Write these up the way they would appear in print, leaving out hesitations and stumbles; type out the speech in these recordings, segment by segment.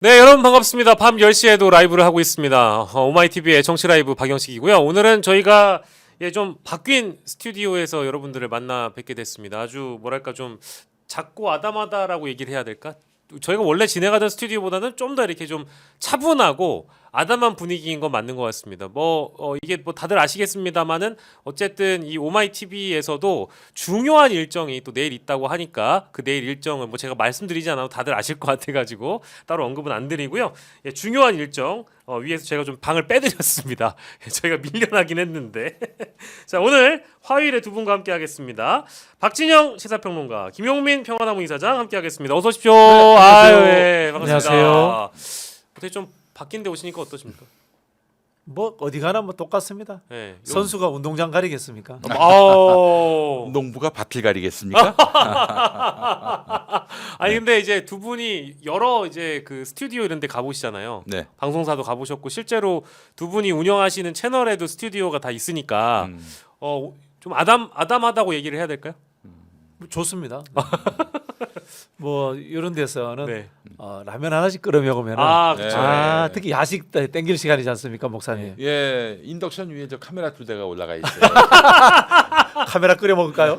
네, 여러분 반갑습니다. 밤 10시에도 라이브를 하고 있습니다. 오마이TV의 정치 라이브 박영식이고요. 오늘은 저희가 좀 바뀐 스튜디오에서 여러분들을 만나 뵙게 됐습니다. 아주 뭐랄까 좀 작고 아담하다라고 얘기를 해야 될까? 저희가 원래 진행하던 스튜디오보다는 좀 더 이렇게 좀 차분하고 아담한 분위기인 건 맞는 것 같습니다. 이게 뭐 다들 아시겠습니다만은 어쨌든 이 오마이 TV에서도 중요한 일정이 또 내일 있다고 하니까 그 내일 일정은 뭐 제가 말씀드리지 않아도 다들 아실 것 같아가지고 따로 언급은 안 드리고요. 중요한 일정 위에서 제가 좀 방을 빼드렸습니다. 저희가 밀려나긴 했는데 자 오늘 화요일에 두 분과 함께하겠습니다. 박진영 시사평론가, 김용민 평화나무 이사장 함께하겠습니다. 어서 오십시오. 네, 아유, 예, 반갑습니다. 안녕하세요. 어떻게 좀 바뀐 데 오시니까 어떠십니까? 뭐 어디 가나 뭐 똑같습니다. 네. 선수가 운동장 가리겠습니까? 농부가 밭을 가리겠습니까? 아니 근데 이제 두 분이 여러 이제 그 스튜디오 이런 데 가보시잖아요. 네. 방송사도 가보셨고 실제로 두 분이 운영하시는 채널에도 스튜디오가 다 있으니까 좀 아담하다고 얘기를 해야 될까요? 좋습니다. 뭐 이런 데서는 네. 라면 하나씩 끓여 먹으면 그렇죠. 네. 특히 야식 때 땡길 시간이지 않습니까, 목사님? 예, 인덕션 위에 저 카메라 2대가 올라가 있어요. 카메라 끓여 먹을까요?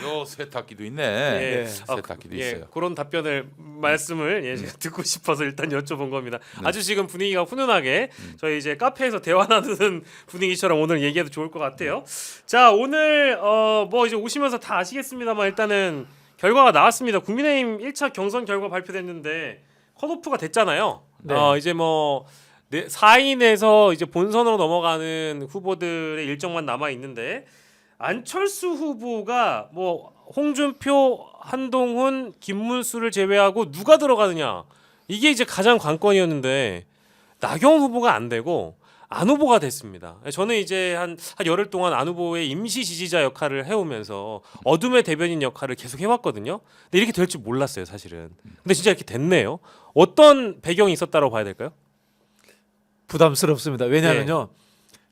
요 세탁기도 있네. 예. 세탁기도 예, 있어요. 그런 답변을 말씀을 제가 듣고 싶어서 일단 여쭤본 겁니다. 아주 지금 분위기가 훈훈하게 저희 이제 카페에서 대화 나누는 분위기처럼 오늘 얘기해도 좋을 것 같아요. 자 오늘 뭐 이제 오시면서 다 아시겠습니다만 일단은 결과가 나왔습니다. 국민의힘 1차 경선 결과 발표됐는데 컷오프가 됐잖아요. 네. 이제 뭐 4인에서 이제 본선으로 넘어가는 후보들의 일정만 남아 있는데 안철수 후보가 뭐 홍준표, 한동훈, 김문수를 제외하고 누가 들어가느냐 이게 이제 가장 관건이었는데 나경원 후보가 안 되고 안 후보가 됐습니다. 저는 이제 한 열흘 동안 안 후보의 임시 지지자 역할을 해오면서 어둠의 대변인 역할을 계속 해왔거든요. 근데 이렇게 될 줄 몰랐어요, 사실은. 근데 진짜 이렇게 됐네요. 어떤 배경이 있었다고 봐야 될까요? 부담스럽습니다. 왜냐하면요,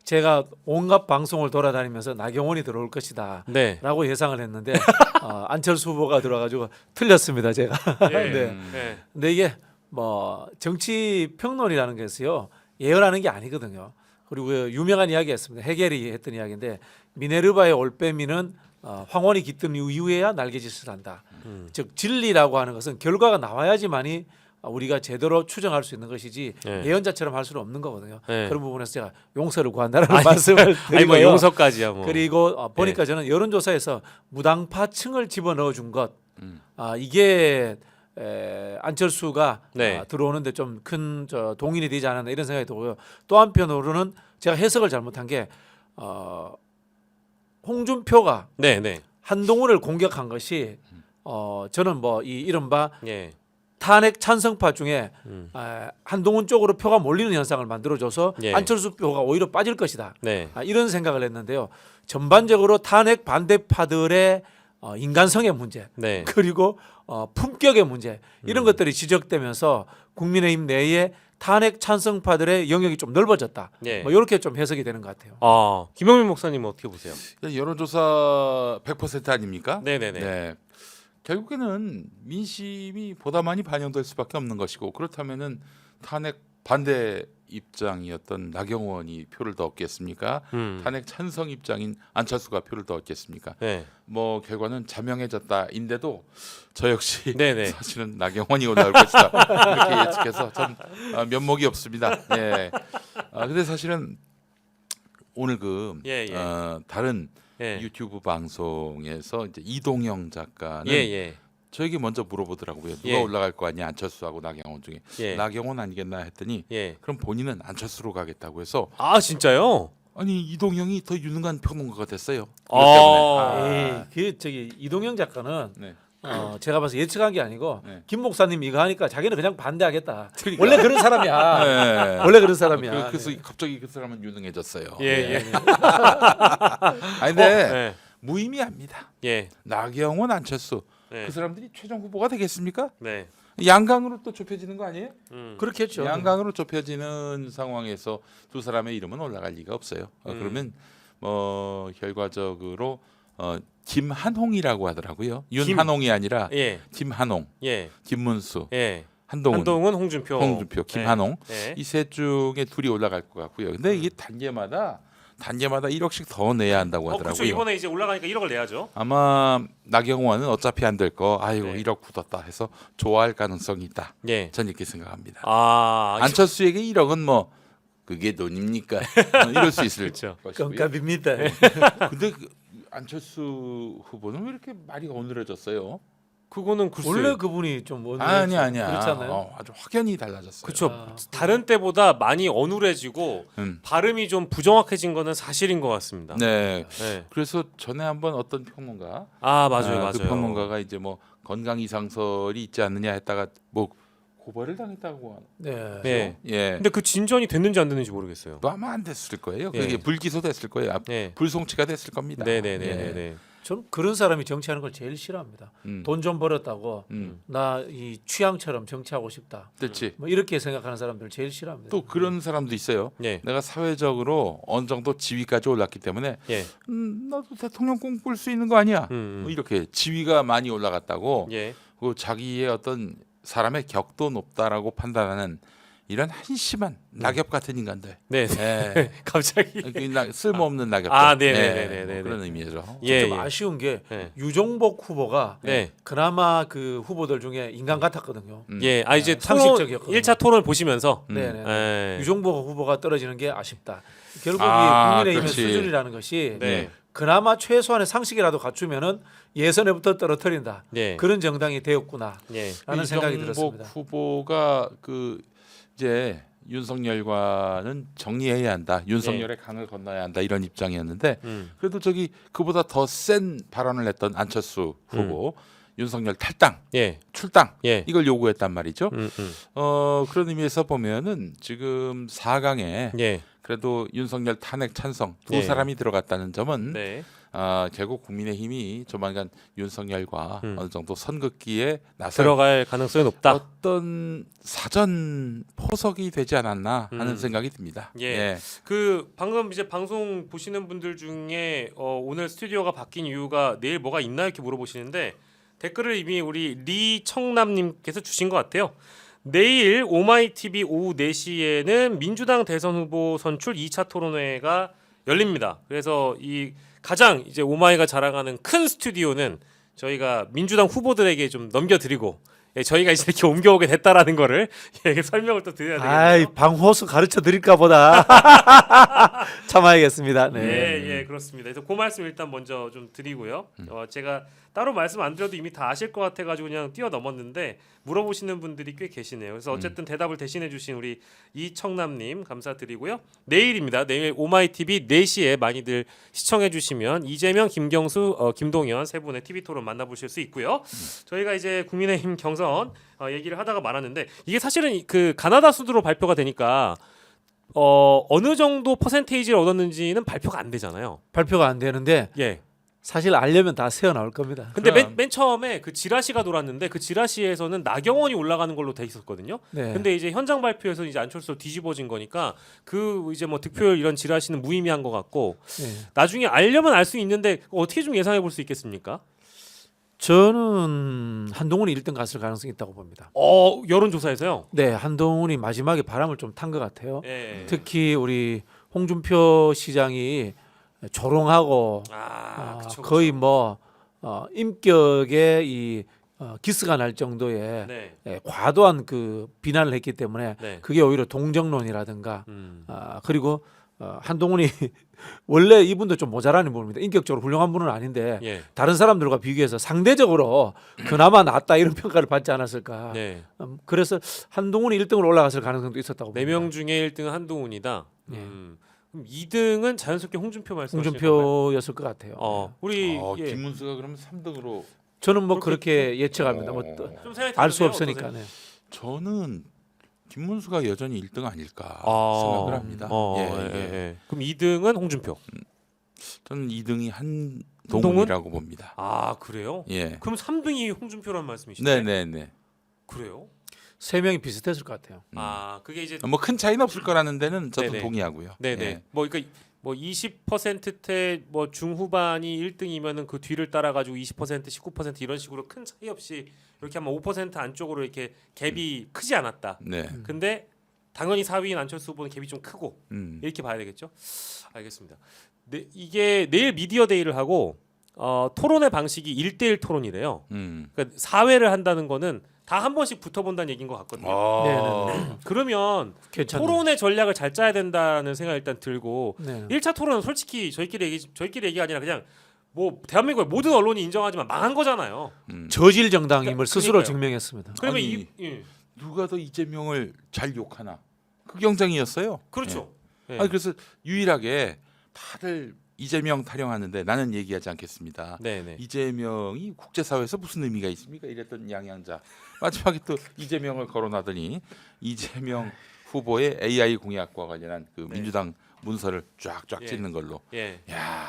제가 온갖 방송을 돌아다니면서 나경원이 들어올 것이다. 네. 라고 예상을 했는데 안철수 후보가 들어가지고 틀렸습니다, 제가. 네. 네. 네. 근데 이게 뭐 정치 평론이라는 것이요 예언하는 게 아니거든요. 그리고 유명한 이야기였습니다. 해겔이 했던 이야기인데 미네르바의 올빼미는 황혼이 깃든 이후에야 날개짓을 한다. 즉 진리라고 하는 것은 결과가 나와야지만이 우리가 제대로 추정할 수 있는 것이지 네. 예언자처럼 할 수는 없는 거거든요. 네. 그런 부분에서 제가 용서를 구한다는 말씀을 아니 뭐 드리고요. 용서까지야 뭐. 그리고 보니까 저는 여론조사에서 무당파층을 집어넣어 준 것, 이게 안철수가 네. 들어오는데 좀 큰 동인이 되지 않았나 이런 생각이 들고요. 또 한편으로는 제가 해석을 잘못한 게 홍준표가 네. 한동훈을 공격한 것이 저는 뭐 이 이른바 예. 탄핵 찬성파 중에 한동훈 쪽으로 표가 몰리는 현상을 만들어줘서 예. 안철수 표가 오히려 빠질 것이다. 네. 이런 생각을 했는데요. 전반적으로 탄핵 반대파들의 인간성의 문제, 네. 그리고 품격의 문제 이런 것들이 지적되면서 국민의힘 내에 탄핵 찬성파들의 영역이 좀 넓어졌다. 예. 뭐 이렇게 좀 해석이 되는 것 같아요. 김용민 목사님 어떻게 보세요? 여론조사 100% 아닙니까? 네네네. 네. 결국에는 민심이 보다 많이 반영될 수밖에 없는 것이고 그렇다면은 탄핵 반대 입장이었던 나경원이 표를 더 얻겠습니까? 탄핵 찬성 입장인 안철수가 표를 더 얻겠습니까? 네. 뭐 결과는 자명해졌다인데도 저 역시 네네. 사실은 나경원이 올라올 것이다 이렇게 예측해서 전 면목이 없습니다. 예. 근데 사실은 오늘 다른 예. 유튜브 방송에서 이제 이동영 작가는 예. 저에게 먼저 물어보더라고요. 누가 예. 올라갈 거 아니야 안철수하고 나경원 중에 예. 나경원 아니겠나 했더니 예. 그럼 본인은 안철수로 가겠다고 해서 진짜요? 아니 이동영이 더 유능한 평론가가 됐어요. 그 이동영 작가는 네. 제가 봐서 예측한 게 아니고 네. 김 목사님 이거 하니까 자기는 그냥 반대하겠다. 그러니까. 원래 그런 사람이야. 네. 원래 그런 사람이야. 그래서 갑자기 그 사람은 유능해졌어요. 예. 아니 근데 네. 무의미합니다. 예. 나경원, 안철수 네. 그 사람들이 최종 후보가 되겠습니까? 네. 양강으로 또 좁혀지는 거 아니에요? 그렇겠죠. 양강으로 좁혀지는 상황에서 두 사람의 이름은 올라갈 리가 없어요. 그러면 뭐 결과적으로 김한홍이라고 하더라고요. 윤한홍이 아니라 예. 김한홍, 예. 김문수, 예. 한동훈, 홍준표, 김한홍 네. 이 셋 중에 둘이 올라갈 것 같고요. 근데 이게 단계마다 1억씩 더 내야 한다고 하더라고요. 그렇죠. 이번에 이제 올라가니까 1억을 내야죠. 아마 나경원은 어차피 안 될 거, 아이고 네. 1억 굳었다 해서 좋아할 가능성이 있다. 예. 전 이렇게 생각합니다. 아, 안철수에게 1억은 뭐 그게 돈입니까? 이럴 수 있을 그렇죠. 것이고요. 껌값입니다. 근데 그 안철수 후보는 왜 이렇게 말이 어눌해졌어요? 그거는 글쎄. 원래 그분이 좀 아니야. 그렇잖아요. 아주 확연히 달라졌어요. 그렇죠. 아, 다른 때보다 많이 어눌해지고 음. 발음이 좀 부정확해진 거는 사실인 것 같습니다. 네. 네. 그래서 전에 한번 어떤 평론가, 아 맞아요. 그 평론가가 이제 뭐 건강 이상설이 있지 않느냐 했다가 뭐 고발을 당했다고 하는. 네. 네. 예. 근데 그 진전이 됐는지 안 됐는지 모르겠어요. 또 아마 안 됐을 거예요. 예. 그게 불기소 됐을 거예요. 네. 불송치가 됐을 겁니다. 네네네네. 저는 그런 사람이 정치하는 걸 제일 싫어합니다. 음. 돈 좀 벌었다고 음. 나 이 취향처럼 정치하고 싶다. 그렇지. 뭐 이렇게 생각하는 사람들 제일 싫어합니다. 또 그런 사람도 있어요. 네. 내가 사회적으로 어느 정도 지위까지 올랐기 때문에 예. 나도 대통령 꿈꿀 수 있는 거 아니야. 뭐 이렇게 지위가 많이 올라갔다고 예. 그 자기의 어떤 사람의 격도 높다라고 판단하는 이런 한심한 낙엽 같은 인간들. 네. 예. 갑자기. 쓸모없는 낙엽들. 아, 네네네네네. 뭐 그런 의미죠. 예. 좀 예. 아쉬운 게 네. 유종복 후보가 네. 그나마 그 후보들 중에 인간 같았거든요. 예. 아 이제 상식적이었거든요. 1차 토론을 보시면서 네네. 예. 유종복 후보가 떨어지는 게 아쉽다. 결국 아, 이 국민의힘의 그렇지. 수준이라는 것이 네. 그나마 최소한의 상식이라도 갖추면은 예선에부터 떨어뜨린다. 예. 그런 정당이 되었구나. 예. 라는 생각이 이정복 들었습니다. 후보가 그 이제 윤석열과는 정리해야 한다. 윤석열의 강을 건너야 한다. 이런 입장이었는데 그래도 저기 그보다 더 센 발언을 했던 안철수 후보 윤석열 탈당, 예. 출당 예. 이걸 요구했단 말이죠. 음. 그런 의미에서 보면은 지금 4강에 예. 그래도 윤석열 탄핵 찬성 두 예. 사람이 들어갔다는 점은 네. 결국 국민의힘이 조만간 윤석열과 어느 정도 선긋기에 나설 들어갈 가능성이 높다. 어떤 사전 포석이 되지 않았나 하는 생각이 듭니다. 예. 그 방금 이제 방송 보시는 분들 중에 오늘 스튜디오가 바뀐 이유가 내일 뭐가 있나 이렇게 물어보시는데 댓글을 이미 우리 리청남님께서 주신 것 같아요. 내일 오마이TV 오후 4시에는 민주당 대선 후보 선출 2차 토론회가 열립니다. 그래서 이 가장 이제 오마이가 자랑하는 큰 스튜디오는 저희가 민주당 후보들에게 좀 넘겨드리고 저희가 이제 이렇게 옮겨오게 됐다라는 거를 설명을 또 드려야 되겠네요. 아이 방호수 가르쳐 드릴까 보다. 참아야겠습니다. 네. 예, 그렇습니다. 그래서 그 말씀 일단 먼저 좀 드리고요. 제가 따로 말씀 안 드려도 이미 다 아실 것 같아가지고 그냥 뛰어넘었는데 물어보시는 분들이 꽤 계시네요. 그래서 어쨌든 대답을 대신해주신 우리 이청남님 감사드리고요. 내일입니다. 내일 오마이TV 4시에 많이들 시청해주시면 이재명, 김경수, 김동연 세 분의 TV 토론 만나보실 수 있고요. 저희가 이제 국민의힘 경선 얘기를 하다가 말았는데 이게 사실은 그 가나다 수두로 발표가 되니까 어느 정도 퍼센테이지를 얻었는지는 발표가 안 되잖아요. 발표가 안 되는데 예. 사실 알려면 다 새어 나올 겁니다. 근데 그럼. 맨 처음에 그 지라시가 돌았는데 그 지라시에서는 나경원이 올라가는 걸로 돼 있었거든요. 네. 근데 이제 현장 발표에서 이제 안철수로 뒤집어진 거니까 그 이제 뭐 득표율 이런 지라시는 무의미한 것 같고 네. 나중에 알려면 알 수 있는데 어떻게 좀 예상해 볼 수 있겠습니까? 저는 한동훈이 1등 갔을 가능성이 있다고 봅니다. 여론조사에서요. 네, 한동훈이 마지막에 바람을 좀 탄 것 같아요. 예. 특히 우리 홍준표 시장이 조롱하고 그쵸. 거의 뭐 인격에 이 기스가 날 정도의 네. 과도한 그 비난을 했기 때문에 네. 그게 오히려 동정론이라든가 그리고 한동훈이 원래 이분도 좀 모자라는 분입니다. 인격적으로 훌륭한 분은 아닌데 예. 다른 사람들과 비교해서 상대적으로 그나마 낫다 이런 평가를 받지 않았을까. 네. 그래서 한동훈이 1등으로 올라갔을 가능성도 있었다고 봅니다. 4명 중에 1등은 한동훈이다. 예. 그럼 2등은 자연스럽게 홍준표 말씀하시는 건가요? 홍준표였을 것 같아요. 우리 김문수가 그러면 3등으로 저는 뭐 그렇게 예측합니다. 뭐 좀 생각이 알 수 드세요? 없으니까. 어떠세요? 네. 저는 김문수가 여전히 1등 아닐까 생각을 합니다. 예. 그럼 2등은 홍준표. 저는 2등이 한동훈이라고 봅니다. 그래요? 예. 그럼 3등이 홍준표라는 말씀이시죠? 네네네. 그래요? 3명이 비슷했을 것 같아요. 아 그게 이제 뭐 큰 차이는 없을 거라는 데는 저도 네네. 동의하고요. 네네. 예. 뭐 그러니까 뭐 20%대 뭐 중후반이 1등이면은 그 뒤를 따라 가지고 20%, 19% 이런 식으로 큰 차이 없이 이렇게 한번 5% 안쪽으로 이렇게 갭이 크지 않았다. 네. 근데 당연히 4위인 안철수 후보는 갭이 좀 크고 이렇게 봐야 되겠죠. 알겠습니다. 네, 이게 내일 미디어 데이를 하고 토론의 방식이 1대1 토론이래요. 그러니까 사회를 한다는 거는 다 한 번씩 붙어본다는 얘기인 것 같거든요. 네네네. 그러면 괜찮네요. 토론의 전략을 잘 짜야 된다는 생각이 일단 들고 네. 1차 토론은 솔직히 저희끼리 얘기가 아니라 그냥 뭐 대한민국의 모든 언론이 인정하지만 망한 거잖아요. 저질 정당임을 스스로 그러니까요. 증명했습니다. 그러면 아니, 예. 누가 더 이재명을 잘 욕하나? 그 경쟁이었어요. 그렇죠. 예. 아니 그래서 유일하게 다들 이재명 타령하는데 나는 얘기하지 않겠습니다. 네네. 이재명이 국제사회에서 무슨 의미가 있습니까? 이랬던 양양자 마지막에 또 이재명을 거론하더니 이재명 후보의 AI 공약과 관련한 그 네. 민주당 문서를 쫙쫙 예. 찍는 걸로. 예. 야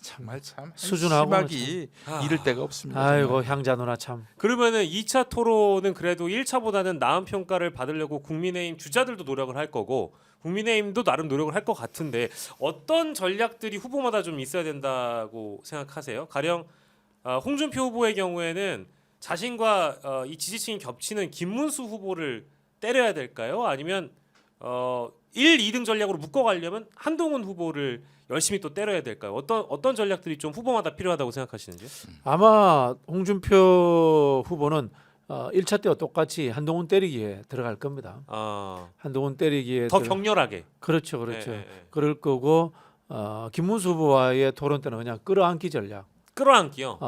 정말 참 수준하고는 심하기 참. 이를 데가 없습니다. 아이고 향자 누나 참. 그러면은 2차 토론은 그래도 1차보다는 나은 평가를 받으려고 국민의힘 주자들도 노력을 할 거고 국민의힘도 나름 노력을 할 것 같은데 어떤 전략들이 후보마다 좀 있어야 된다고 생각하세요? 가령 홍준표 후보의 경우에는 자신과 이 지지층이 겹치는 김문수 후보를 때려야 될까요? 아니면 1, 2등 전략으로 묶어가려면 한동훈 후보를 열심히 또 때려야 될까요? 어떤 전략들이 좀 후보마다 필요하다고 생각하시는지요? 아마 홍준표 후보는 1차 때와 똑같이 한동훈 때리기에 들어갈 겁니다. 한동훈 때리기에 더 격렬하게. 그렇죠, 그렇죠. 예, 예, 예. 그럴 거고 김문수 후보와의 토론 때는 그냥 끌어안기 전략. 끌어안기요.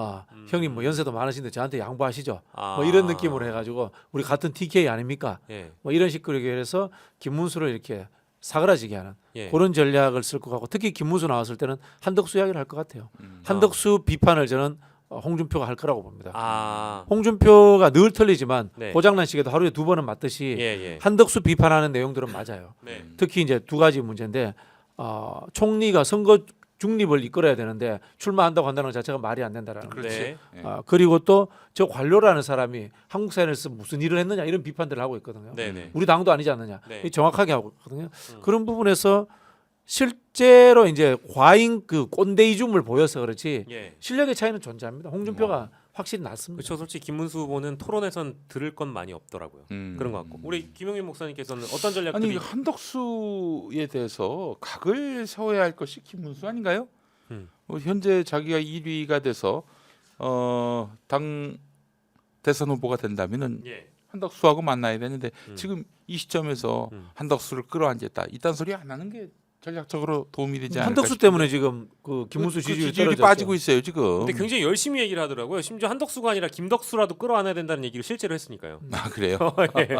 형님 뭐 연세도 많으신데 저한테 양보하시죠. 아. 뭐 이런 느낌으로 해가지고 우리 같은 TK 아닙니까? 예. 뭐 이런 식으로 해서 김문수를 이렇게 사그라지게 하는 예. 그런 전략을 쓸 것 같고 특히 김문수 나왔을 때는 한덕수 이야기를 할 것 같아요. 한덕수 비판을 저는 홍준표가 할 거라고 봅니다. 홍준표가 늘 틀리지만 네. 고장난 시계도 하루에 2번은 맞듯이 예, 예. 한덕수 비판하는 내용들은 맞아요. 네. 특히 이제 2가지 문제인데 총리가 선거 중립을 이끌어야 되는데 출마한다고 한다는 것 자체가 말이 안 된다라는 거죠. 그렇지. 네. 예. 그리고 또 저 관료라는 사람이 한국 사회에서 무슨 일을 했느냐 이런 비판들을 하고 있거든요. 네, 네. 우리 당도 아니지 않느냐 네. 정확하게 하고 있거든요. 그런 부분에서 실제로 이제 과잉 그 꼰대이즘을 보여서 그렇지 예. 실력의 차이는 존재합니다. 홍준표가 확실히 낫습니다. 그렇죠. 솔직히 김문수 후보는 토론에선 들을 건 많이 없더라고요. 그런 것 같고 우리 김용민 목사님께서는 어떤 전략들이 아니 한덕수에 대해서 각을 세워야 할 것이 김문수 아닌가요? 현재 자기가 1위가 돼서 당 대선 후보가 된다면은 예. 한덕수하고 만나야 되는데 지금 이 시점에서 한덕수를 끌어안겠다 이딴 소리 안 하는 게 전략적으로 도움이 되지 않을까 한덕수 싶은데. 때문에 지금 그 김문수 지지율이 떨어졌죠. 빠지고 있어요 지금. 근데 굉장히 열심히 얘기를 하더라고요. 심지어 한덕수가 아니라 김덕수라도 끌어안아야 된다는 얘기를 실제로 했으니까요. 아 그래요? 예.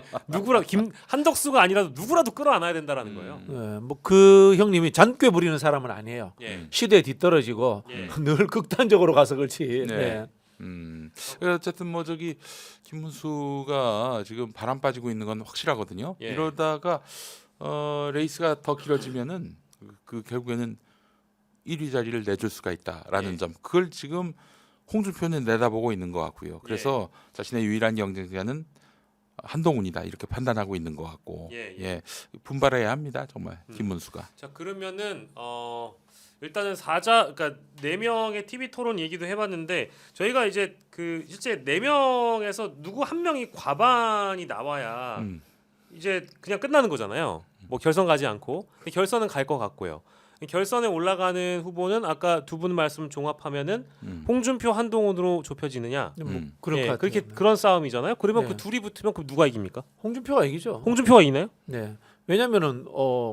한덕수가 아니라도 누구라도 끌어안아야 된다는 거예요. 뭐 그 형님이 잔꾀 부리는 사람은 아니에요. 예. 시대에 뒤떨어지고 예. 늘 극단적으로 가서 그렇지. 네. 네. 어쨌든 뭐 저기 김문수가 지금 바람 빠지고 있는 건 확실하거든요. 예. 이러다가 레이스가 더 길어지면은 그 결국에는 1위 자리를 내줄 수가 있다라는 예. 점. 그걸 지금 홍준표는 내다보고 있는 것 같고요. 그래서 자신의 유일한 경쟁자는 한동훈이다 이렇게 판단하고 있는 것 같고, 예. 분발해야 합니다 정말 김문수가. 자 그러면은 일단은 그러니까 4명의 TV 토론 얘기도 해봤는데 저희가 이제 그 실제 4명에서 누구 한 명이 과반이 나와야 이제 그냥 끝나는 거잖아요. 뭐 결선 가지 않고 결선은 갈 것 같고요. 결선에 올라가는 후보는 아까 두 분 말씀 종합하면은 홍준표, 한동훈으로 좁혀지느냐? 뭐 그럴 것 같아요. 그렇게 네. 그런 싸움이잖아요. 그러면 네. 그 둘이 붙으면 그럼 누가 이깁니까? 홍준표가 이기죠. 홍준표가 이기나요? 네. 왜냐면은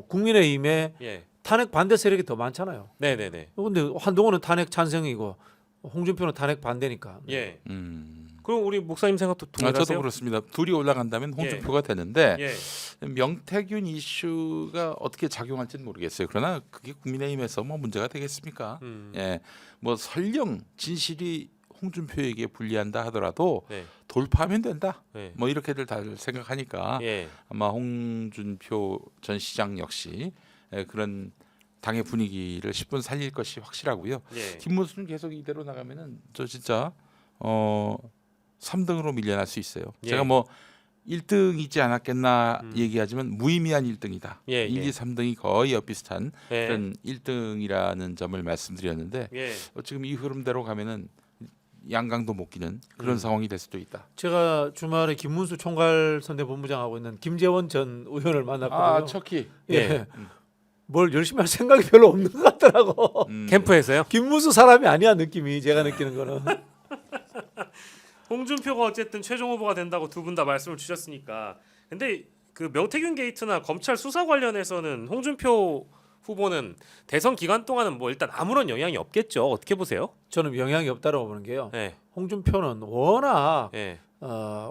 국민의힘에 예. 탄핵 반대 세력이 더 많잖아요. 네네네. 근데 한동훈은 탄핵 찬성이고 홍준표는 탄핵 반대니까. 예. 음. 그럼 우리 목사님 생각도 저도 동일하세요? 그렇습니다. 둘이 올라간다면 홍준표가 되는데 예. 명태균 이슈가 어떻게 작용할지는 모르겠어요. 그러나 그게 국민의힘에서 뭐 문제가 되겠습니까? 예, 뭐 설령 진실이 홍준표에게 불리한다 하더라도 네. 돌파하면 된다. 네. 뭐 이렇게들 다들 생각하니까 예. 아마 홍준표 전 시장 역시 그런 당의 분위기를 10분 살릴 것이 확실하고요. 예. 김문수는 계속 이대로 나가면은 저 진짜 3등으로 밀려날 수 있어요. 예. 제가 뭐 1등이지 않았겠나 얘기하지만 무의미한 1등이다. 예, 1, 예. 2, 3등이 거의 엇비슷한 예. 그런 1등이라는 점을 말씀드렸는데 예. 지금 이 흐름대로 가면은 양강도 못 끼는 그런 상황이 될 수도 있다. 제가 주말에 김문수 총괄 선대본부장하고 있는 김재원 전 의원을 만났거든요. 아, 척키. 예. 예. 뭘 열심히 할 생각이 별로 없는 것 같더라고. 캠프에서요? 김문수 사람이 아니야 느낌이 제가 느끼는 거는. 홍준표가 어쨌든 최종 후보가 된다고 두 분 다 말씀을 주셨으니까. 근데 그 명태균 게이트나 검찰 수사 관련해서는 홍준표 후보는 대선 기간 동안은 뭐 일단 아무런 영향이 없겠죠. 어떻게 보세요? 저는 영향이 없다고 보는 게요. 예. 홍준표는 워낙 예.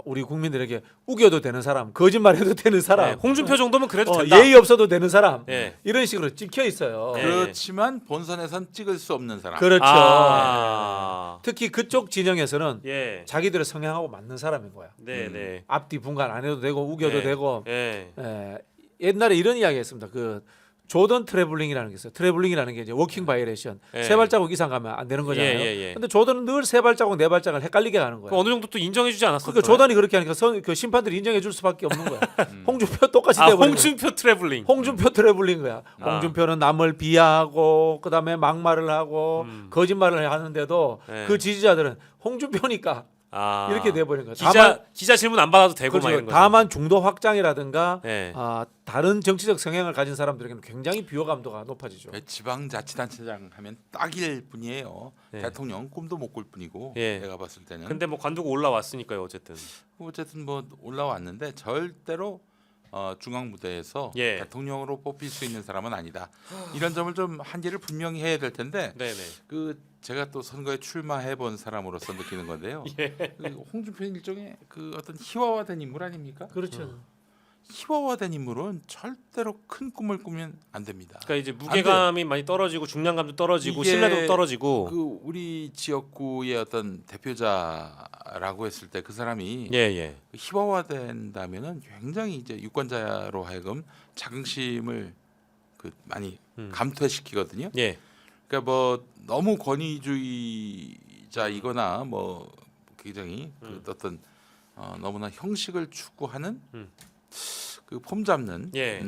우리 국민들에게 우겨도 되는 사람, 거짓말해도 되는 사람, 예. 홍준표 정도면 그래도 된다. 예의 없어도 되는 사람 예. 이런 식으로 찍혀 있어요. 예. 그렇지만 본선에선 찍을 수 없는 사람. 그렇죠. 아. 특히 그쪽 진영에서는 예. 자기들의 성향하고 맞는 사람인 거야. 네, 네. 앞뒤 분간 안 해도 되고 우겨도 예. 되고. 예. 옛날에 이런 이야기 했습니다. 그 조던 트래블링이라는 게 있어요. 트래블링이라는 게 이제 워킹 바이레이션. 예. 세 발자국 이상 가면 안 되는 거잖아요. 예, 예, 예. 근데 조던은 늘 세 발자국 네 발자국을 헷갈리게 가는 거야. 그 어느 정도 또 인정해 주지 않았었어요? 그러니까 조던이 그렇게 하니까 그 심판들이 인정해 줄 수밖에 없는 거야. 홍준표 똑같이 아, 돼버린 거야. 홍준표 트래블링. 홍준표 트래블링 거야. 아. 홍준표는 남을 비하하고 그다음에 막말을 하고 거짓말을 하는데도 예. 그 지지자들은 홍준표니까 아. 이렇게 돼버린 거야. 기자 질문 안 받아도 되고 막 그렇죠. 이런 거죠. 다만 중도 확장이라든가 예. 다른 정치적 성향을 가진 사람들에게는 굉장히 비호감도가 높아지죠. 지방자치단체장 하면 딱일 뿐이에요. 예. 대통령 꿈도 못 꿀 뿐이고 예. 내가 봤을 때는. 근데 뭐 관두고 올라왔으니까요, 어쨌든. 어쨌든 뭐 올라왔는데 절대로 중앙 무대에서 예. 대통령으로 뽑힐 수 있는 사람은 아니다. 이런 점을 좀 한계를 분명히 해야 될 텐데 네, 네. 그 제가 또 선거에 출마해 본 사람으로서 느끼는 건데요. 예. 그 홍준표 일종의 그 어떤 희화화된 인물 아닙니까? 그렇죠. 희화화된 인물은 절대로 큰 꿈을 꾸면 안 됩니다. 그러니까 이제 무게감이 많이 떨어지고 중량감도 떨어지고 이게 신뢰도 떨어지고. 그 우리 지역구의 어떤 대표자라고 했을 때 그 사람이 예, 예. 희화화된다면은 굉장히 이제 유권자로 하여금 자긍심을 그 많이 감퇴시키거든요. 예. 그러니까 뭐 너무 권위주의자이거나 뭐 굉장히 그 어떤 너무나 형식을 추구하는 그 폼 잡는 예.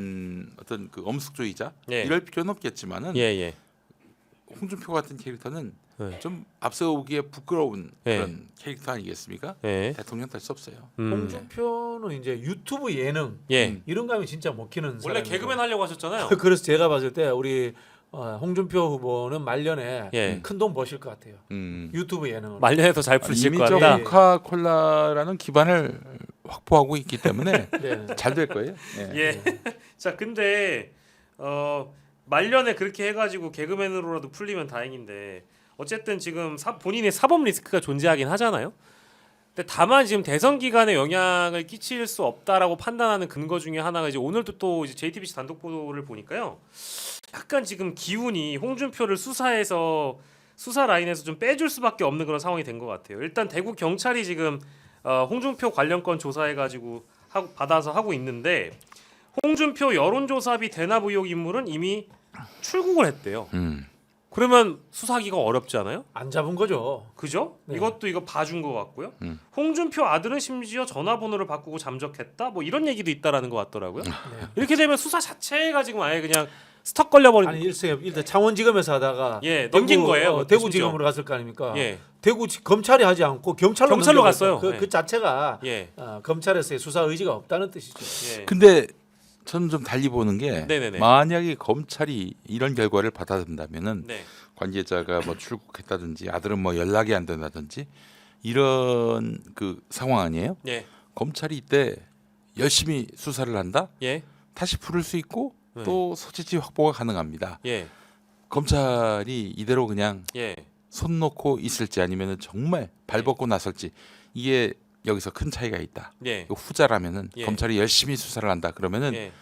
어떤 그 엄숙주의자 예. 이럴 필요는 없겠지만은 예, 예. 홍준표 같은 캐릭터는 네. 좀 앞서오기에 부끄러운 예. 그런 캐릭터 아니겠습니까? 예. 대통령 될 수 없어요. 홍준표는 이제 유튜브 예능 예. 이런 거 하면 진짜 먹히는 원래 사람이고. 개그맨 하려고 하셨잖아요. 그래서 제가 봤을 때 우리 홍준표 후보는 말년에 예. 큰 돈 버실 것 같아요. 유튜브 예능으로. 말년에 더 잘 풀리실 이미 것 저 같다. 코카콜라라는 기반을 확보하고 있기 때문에 네. 잘 될 거예요. 예. 예. 자, 근데 말년에 그렇게 해가지고 개그맨으로라도 풀리면 다행인데 어쨌든 지금 본인의 사법 리스크가 존재하긴 하잖아요. 근데 다만 지금 대선 기간에 영향을 끼칠 수 없다라고 판단하는 근거 중에 하나가 이제 오늘도 또 이제 JTBC 단독 보도를 보니까요. 약간 지금 기운이 홍준표를 수사해서 수사 라인에서 좀 빼줄 수밖에 없는 그런 상황이 된 것 같아요. 일단 대구 경찰이 지금 홍준표 관련 건 조사해가지고 받아서 하고 있는데 홍준표 여론조사비 대납 의혹 인물은 이미 출국을 했대요. 그러면 수사하기가 어렵지 않아요? 안 잡은 거죠. 그죠? 네. 이것도 이거 봐준 것 같고요. 홍준표 아들은 심지어 전화번호를 바꾸고 잠적했다. 뭐 이런 얘기도 있다라는 것 같더라고요. 네. 이렇게 되면 수사 자체가 지금 아예 그냥 스톱 걸려버린. 아니 일단 창원지검에서 하다가 예, 넘긴 거예요. 대구지검으로 갔을 거 아닙니까? 예, 검찰이 하지 않고 경찰로 경찰로 넘겨갔어요. 갔어요. 네. 그 자체가 예, 검찰에서의 수사 의지가 없다는 뜻이죠. 예. 근데 저는 좀 달리 보는 게 네네네. 만약에 검찰이 이런 결과를 받아든다면은 네, 관계자가 뭐 출국했다든지 아들은 뭐 연락이 안 된다든지 이런 그 상황 아니에요? 예, 검찰이 이때 열심히 수사를 한다? 예, 다시 부를 수 있고 네. 또 소재지 확보가 가능합니다. 예, 검찰이 이대로 그냥 예. 손 놓고 있을지 아니면은 정말 발 벗고 나설지 이게 여기서 큰 차이가 있다. 예. 후자라면은 예. 검찰이 열심히 수사를 한다. 그러면은 예.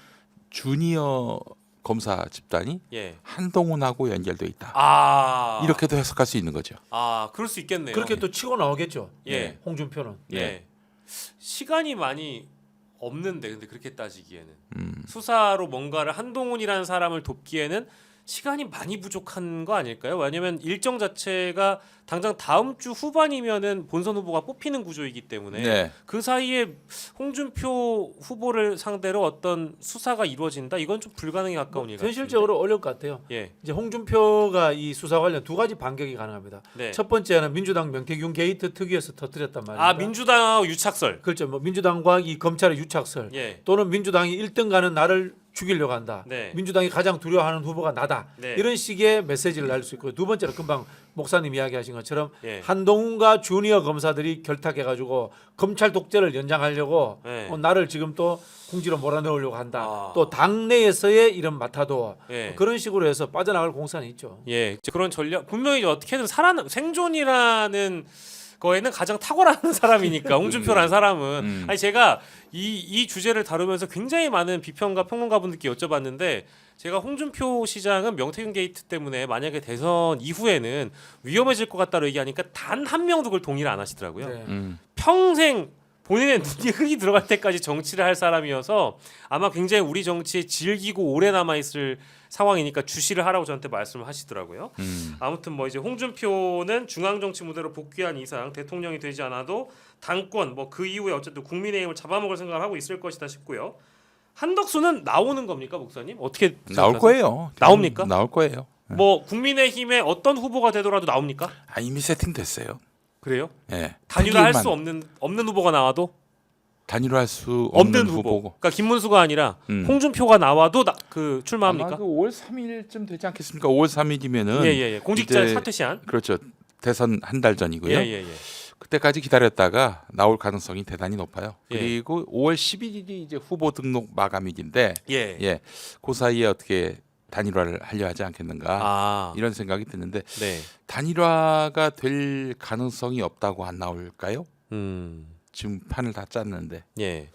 주니어 검사 집단이 예. 한동훈하고 연결돼 있다. 아, 이렇게도 해석할 수 있는 거죠. 아, 그럴 수 있겠네요. 그렇게 또 치고 나오겠죠. 예. 홍준표는. 예. 시간이 많이 없는데 근데 그렇게 따지기에는 수사로 뭔가를 한동훈이라는 사람을 돕기에는 시간이 많이 부족한 거 아닐까요? 왜냐면 일정 자체가 당장 다음 주 후반이면은 본선 후보가 뽑히는 구조이기 때문에 네. 그 사이에 홍준표 후보를 상대로 어떤 수사가 이루어진다 이건 좀 불가능에 가까운 일 같습니다. 현실적으로 어려울 것 같아요. 예, 이제 홍준표가 이 수사 관련 두 가지 반격이 가능합니다. 네. 첫 번째는 민주당 명태균 게이트 특위에서 터뜨렸단 말이에요. 아 민주당하고 유착설. 그렇죠. 뭐 민주당과 이 검찰의 유착설 예, 또는 민주당이 1등 가는 나를 죽이려고 한다. 네. 민주당이 가장 두려워하는 후보가 나다. 네. 이런 식의 메시지를 날 수 있고요. 두 번째로 금방 목사님 이야기하신 것처럼 예. 한동훈과 주니어 검사들이 결탁해가지고 검찰 독재를 연장하려고 네. 나를 지금 또 궁지로 몰아넣으려고 한다. 아. 또 당내에서의 이런 마타도 예. 그런 식으로 해서 빠져나갈 공산이 있죠. 예, 이제 그런 전략 분명히 어떻게든 생존이라는 거에는 가장 탁월한 사람이니까 홍준표라는 사람은 아니 제가 이 주제를 다루면서 굉장히 많은 비평가 평론가분들께 여쭤봤는데 제가 홍준표 시장은 명태균 게이트 때문에 만약에 대선 이후에는 위험해질 것 같다고 얘기하니까 단 한 명도 그걸 동의를 안 하시더라고요. 네. 평생 본인의 눈이 흙이 들어갈 때까지 정치를 할 사람이어서 아마 굉장히 우리 정치에 질기고 오래 남아 있을 상황이니까 주시를 하라고 저한테 말씀을 하시더라고요. 아무튼 뭐 이제 홍준표는 중앙 정치 무대로 복귀한 이상 대통령이 되지 않아도 당권 뭐 그 이후에 어쨌든 국민의힘을 잡아먹을 생각을 하고 있을 것이다 싶고요. 한덕수는 나오는 겁니까, 목사님? 어떻게 나올 생각하세요? 거예요. 나옵니까? 나올 거예요. 뭐 국민의힘의 어떤 후보가 되더라도 나옵니까? 아, 이미 세팅됐어요. 그래요? 예. 단일화할 수 특위만 없는 후보가 나와도 단일화할 수 없는 없는 후보. 후보고. 그러니까 김문수가 아니라 홍준표가 나와도 그 출마합니까? 아마 그 5월 3일쯤 되지 않겠습니까? 5월 3일이면은 예예예. 공직자 이제 사퇴 시한. 그렇죠. 대선 한 달 전이고요. 예예예. 그때까지 기다렸다가 나올 가능성이 대단히 높아요. 예. 그리고 5월 11일이 이제 후보 등록 마감일인데 예. 예. 그 사이에 어떻게 단일화를 하려 하지 않겠는가? 아. 이런 생각이 드는데 네. 단일화가 될 가능성이 없다고 안 나올까요? 음. 지금 판을 다 짰는데 예.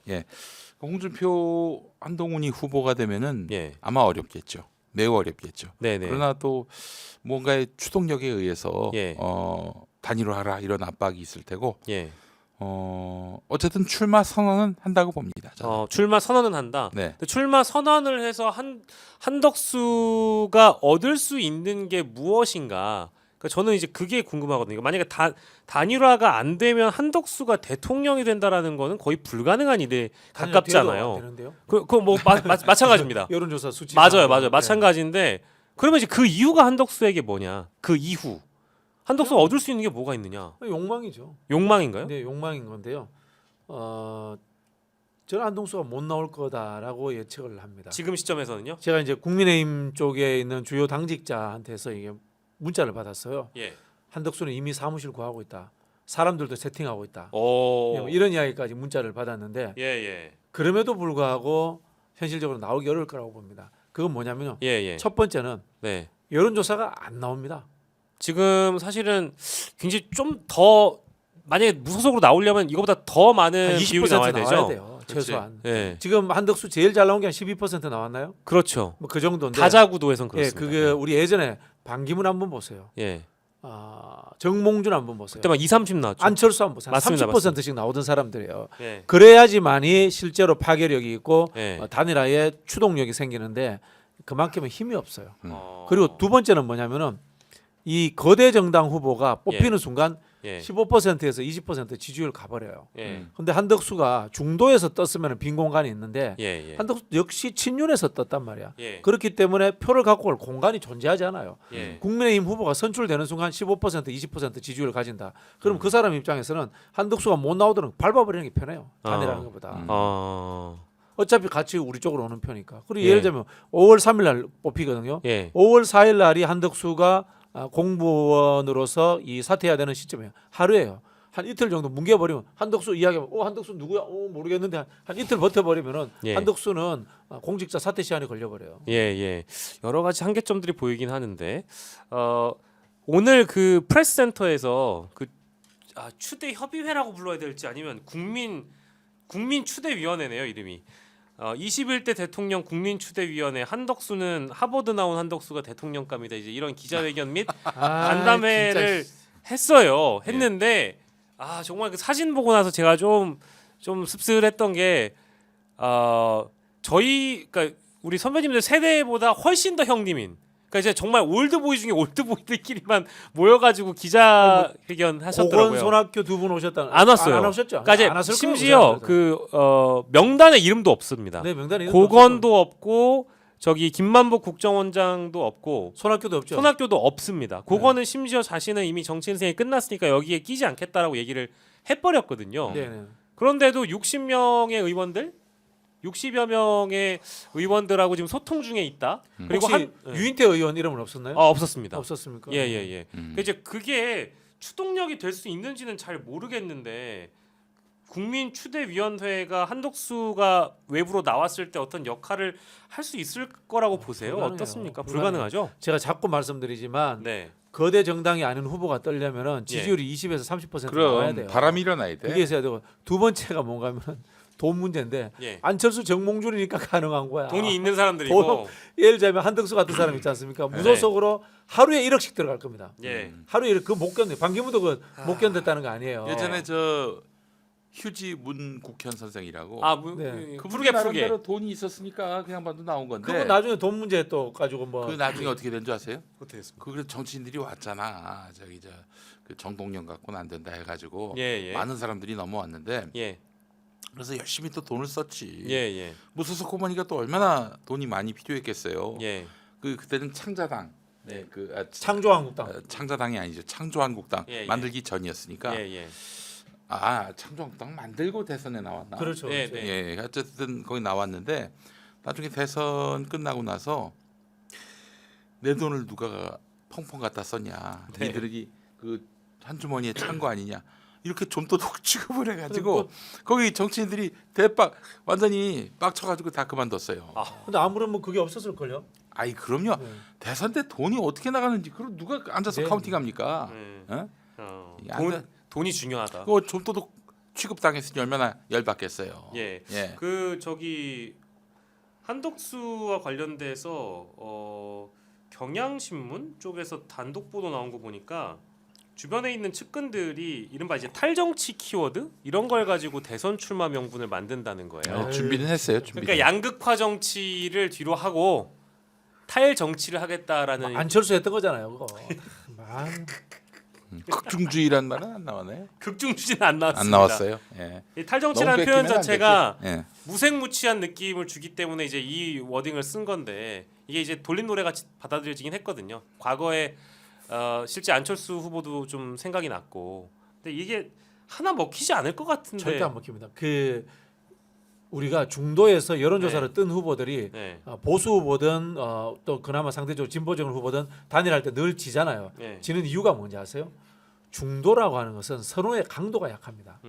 홍준표 한동훈이 후보가 되면은 예. 아마 어렵겠죠. 매우 어렵겠죠. 네네. 그러나 또 뭔가의 추동력에 의해서 예. 단일화하라 이런 압박이 있을 테고 예. 어쨌든 출마 선언은 한다고 봅니다. 저는. 출마 선언은 한다. 네. 근데 출마 선언을 해서 한덕수가 얻을 수 있는 게 무엇인가? 그러니까 저는 이제 그게 궁금하거든요. 만약에 단일화가 안 되면 한덕수가 대통령이 된다라는 거는 거의 불가능한 일에 가깝잖아요. 되는데요. 그뭐 마찬가지입니다. 여론조사 수치 맞아요. 네. 마찬가지인데 그러면 이제 그 이유가 한덕수에게 뭐냐? 그 이후 한덕수가 얻을 수 있는 게 뭐가 있느냐? 욕망이죠. 욕망인가요? 네, 욕망인 건데요. 저는 한동수가 못 나올 거다라고 예측을 합니다. 지금 시점에서는요? 제가 이제 국민의힘 쪽에 있는 주요 당직자한테서 이게 문자를 받았어요. 예. 한덕수는 이미 사무실 구하고 있다. 사람들도 세팅하고 있다. 오. 뭐 이런 이야기까지 문자를 받았는데 예. 그럼에도 불구하고 현실적으로 나오기 어려울 거라고 봅니다. 그건 뭐냐면요. 예. 첫 번째는 네. 여론조사가 안 나옵니다. 지금 사실은 굉장히 좀 더 만약에 무소속으로 나오려면 이거보다 더 많은 비율이 나와야 되죠. 돼요. 최소한. 예. 지금 한덕수 제일 잘 나온 게 한 12% 나왔나요? 그렇죠. 뭐 그 정도인데. 다자구도에선 예, 그렇습니다. 그게 우리 예전에 반기문 한번 보세요. 예. 정몽준 한번 보세요. 그때 막 20, 30 나왔죠. 안철수 한번 보세요. 맞습니다, 30%씩 나오던 사람들이에요. 예. 그래야지만이 실제로 파괴력이 있고 예. 단일화에 추동력이 생기는데 그만큼의 힘이 없어요. 어. 그리고 두 번째는 뭐냐면은 이 거대 정당 후보가 뽑히는 순간 예. 15%에서 20% 지지율 가버려요. 예. 근데 한덕수가 중도에서 떴으면 빈 공간이 있는데 예. 한덕수 역시 친윤에서 떴단 말이야. 예. 그렇기 때문에 표를 갖고 올 공간이 존재하지 않아요. 예. 국민의힘 후보가 선출되는 순간 15% 20% 지지율을 가진다. 그럼 그 사람 입장에서는 한덕수가 못 나오도록 밟아버리는 게 편해요. 단일하는 것보다. 어차피 같이 우리 쪽으로 오는 편이니까. 그리고 예. 예를 들면 5월 3일 날 뽑히거든요. 예. 5월 4일 날이 한덕수가 공무원으로서 이 사퇴해야 되는 시점이에요. 하루예요. 한 이틀 정도 뭉개버리면 한덕수 이야기하면 한덕수 누구야? 모르겠는데 한 이틀 버텨버리면은 예. 한덕수는 공직자 사퇴 시한에 걸려버려요. 예. 여러 가지 한계점들이 보이긴 하는데 오늘 그 프레스 센터에서 추대 협의회라고 불러야 될지 아니면 국민 추대위원회네요, 이름이. 21대 대통령 국민추대위원회 한덕수는 하버드 나온 한덕수가 대통령감이다. 이제 이런 기자회견 및 간담회를 했어요. 했는데 정말 그 사진 보고 나서 제가 좀 씁쓸했던 게 그러니까 우리 선배님들 세대보다 훨씬 더 형님인 그러니까 이제 정말 올드보이 중에 올드보이들끼리만 모여가지고 기자회견 하셨더라고요. 고건 손학규 두 분 오셨다. 안 왔어요. 안 오셨죠? 그러니까 이제 안 왔을 거예요, 심지어 그 그 명단에 이름도 없습니다. 네, 명단에 고건도 없고 저기 김만복 국정원장도 없고 손학규도 없죠. 손학규도 없습니다. 고건은 심지어 자신은 이미 정치 인생이 끝났으니까 여기에 끼지 않겠다라고 얘기를 해버렸거든요. 네, 네. 그런데도 60명의 의원들, 60여 명의 의원들하고 지금 소통 중에 있다. 그리고 혹시 유인태 의원 이름은 없었나요? 없었습니다. 없었습니까? 예예예. 이제 그게 추동력이 될 수 있는지는 잘 모르겠는데 국민 추대위원회가 한덕수가 외부로 나왔을 때 어떤 역할을 할 수 있을 거라고 보세요? 불가능해요. 어떻습니까? 불가능해요. 불가능하죠? 제가 자꾸 말씀드리지만 네. 거대 정당이 아닌 후보가 떨려면은 지지율이 20에서 30% 나와야 그럼 돼요. 바람이 일어나야 돼. 그게 있어야 되고 두 번째가 뭔가면은 돈 문제인데 예. 안철수 정몽준이니까 가능한 거야. 돈이 있는 사람들이고. 돈, 예를 들자면 한덕수 같은 사람 있지 않습니까? 무소속으로 하루에 1억씩 들어갈 겁니다. 예. 하루에 그거 못 견뎌. 반기문도 못 견뎠다는 거 아니에요. 예전에 저 휴지 문국현 선생이라고 네. 그 그분이 푸르게 푸르게. 나름대로 돈이 있었으니까 그냥 봐도 나온 건데 그거 나중에 돈 문제 또 가지고 뭐 그 나중에 어떻게 된 줄 아세요? 어떻게 됐습니까? 그 그래서 정치인들이 왔잖아. 저기 그 정동영 갖고는 안 된다 해가지고 예, 예. 많은 사람들이 넘어왔는데 예. 그래서 열심히 또 돈을 썼지. 예, 예. 무소속 후보니까 또 얼마나 돈이 많이 필요했겠어요. 예. 그때는 창자당, 네, 창조한국당. 창자당이 아니죠. 창조한국당 예, 예. 만들기 전이었으니까. 예, 예. 창조한국당 만들고 대선에 나왔나? 그렇죠. 네, 그렇죠. 네. 예, 어쨌든 거기 나왔는데 나중에 대선 끝나고 나서 내 돈을 누가 펑펑 갖다 썼냐? 네. 니들이 그 한 주머니에 찬 거 아니냐? 이렇게 좀도둑 취급을 해가지고 거기 정치인들이 대박 완전히 빡쳐가지고 다 그만뒀어요. 근데 아무런 뭐 그게 없었을 걸요. 아이 그럼요. 네. 대선 때 돈이 어떻게 나가는지 그걸 누가 앉아서 네. 카운팅합니까? 네. 어? 이게 안 돼. 돈이 중요하다. 그거 좀도둑 취급당했으니 얼마나 열받겠어요. 예. 예. 그 저기 한덕수와 관련돼서 경향신문 쪽에서 단독 보도 나온 거 보니까 주변에 있는 측근들이 이른바 이제 탈정치 키워드 이런 걸 가지고 대선 출마 명분을 만든다는 거예요. 네, 준비는 했어요. 준비. 그러니까 양극화 정치를 뒤로 하고 탈 정치를 하겠다라는 안철수 했던 거잖아요. 그거. 만. 극중주의란 말은 안 나왔나요? 극중주의는 안 나왔습니다. 안 나왔어요. 예. 이 탈정치라는 너무 표현 뺏기면 안 자체가 되지. 예. 무색무취한 느낌을 주기 때문에 이제 이 워딩을 쓴 건데 이게 이제 돌림 노래같이 받아들여지긴 했거든요. 과거에 실제 안철수 후보도 좀 생각이 났고, 근데 이게 하나 먹히지 않을 것 같은데. 절대 안 먹힙니다. 그 우리가 중도에서 여론조사를 네. 뜬 후보들이 네. 보수 후보든 또 그나마 상대적으로 진보적인 후보든 단일할 때 늘 지잖아요. 네. 지는 이유가 뭔지 아세요? 중도라고 하는 것은 선호의 강도가 약합니다.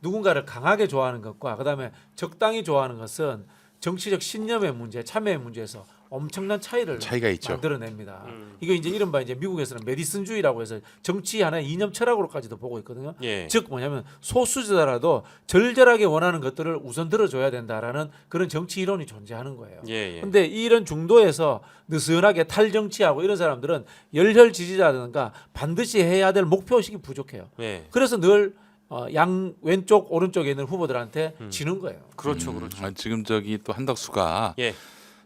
누군가를 강하게 좋아하는 것과 그다음에 적당히 좋아하는 것은 정치적 신념의 문제, 참여의 문제에서 엄청난 차이가 있죠. 만들어냅니다. 이거 이제 이른바 이제 미국에서는 메디슨주의라고 해서 정치 하나의 이념 철학으로까지도 보고 있거든요. 예. 즉 뭐냐면 소수자라도 절절하게 원하는 것들을 우선 들어줘야 된다라는 그런 정치 이론이 존재하는 거예요. 예. 예. 근데 이런 중도에서 느슨하게 탈정치하고 이런 사람들은 열혈 지지자든가 반드시 해야 될 목표의식이 부족해요. 예. 그래서 늘 양 왼쪽 오른쪽에 있는 후보들한테 지는 거예요. 그렇죠, 그렇죠. 지금 저기 또 한덕수가 예.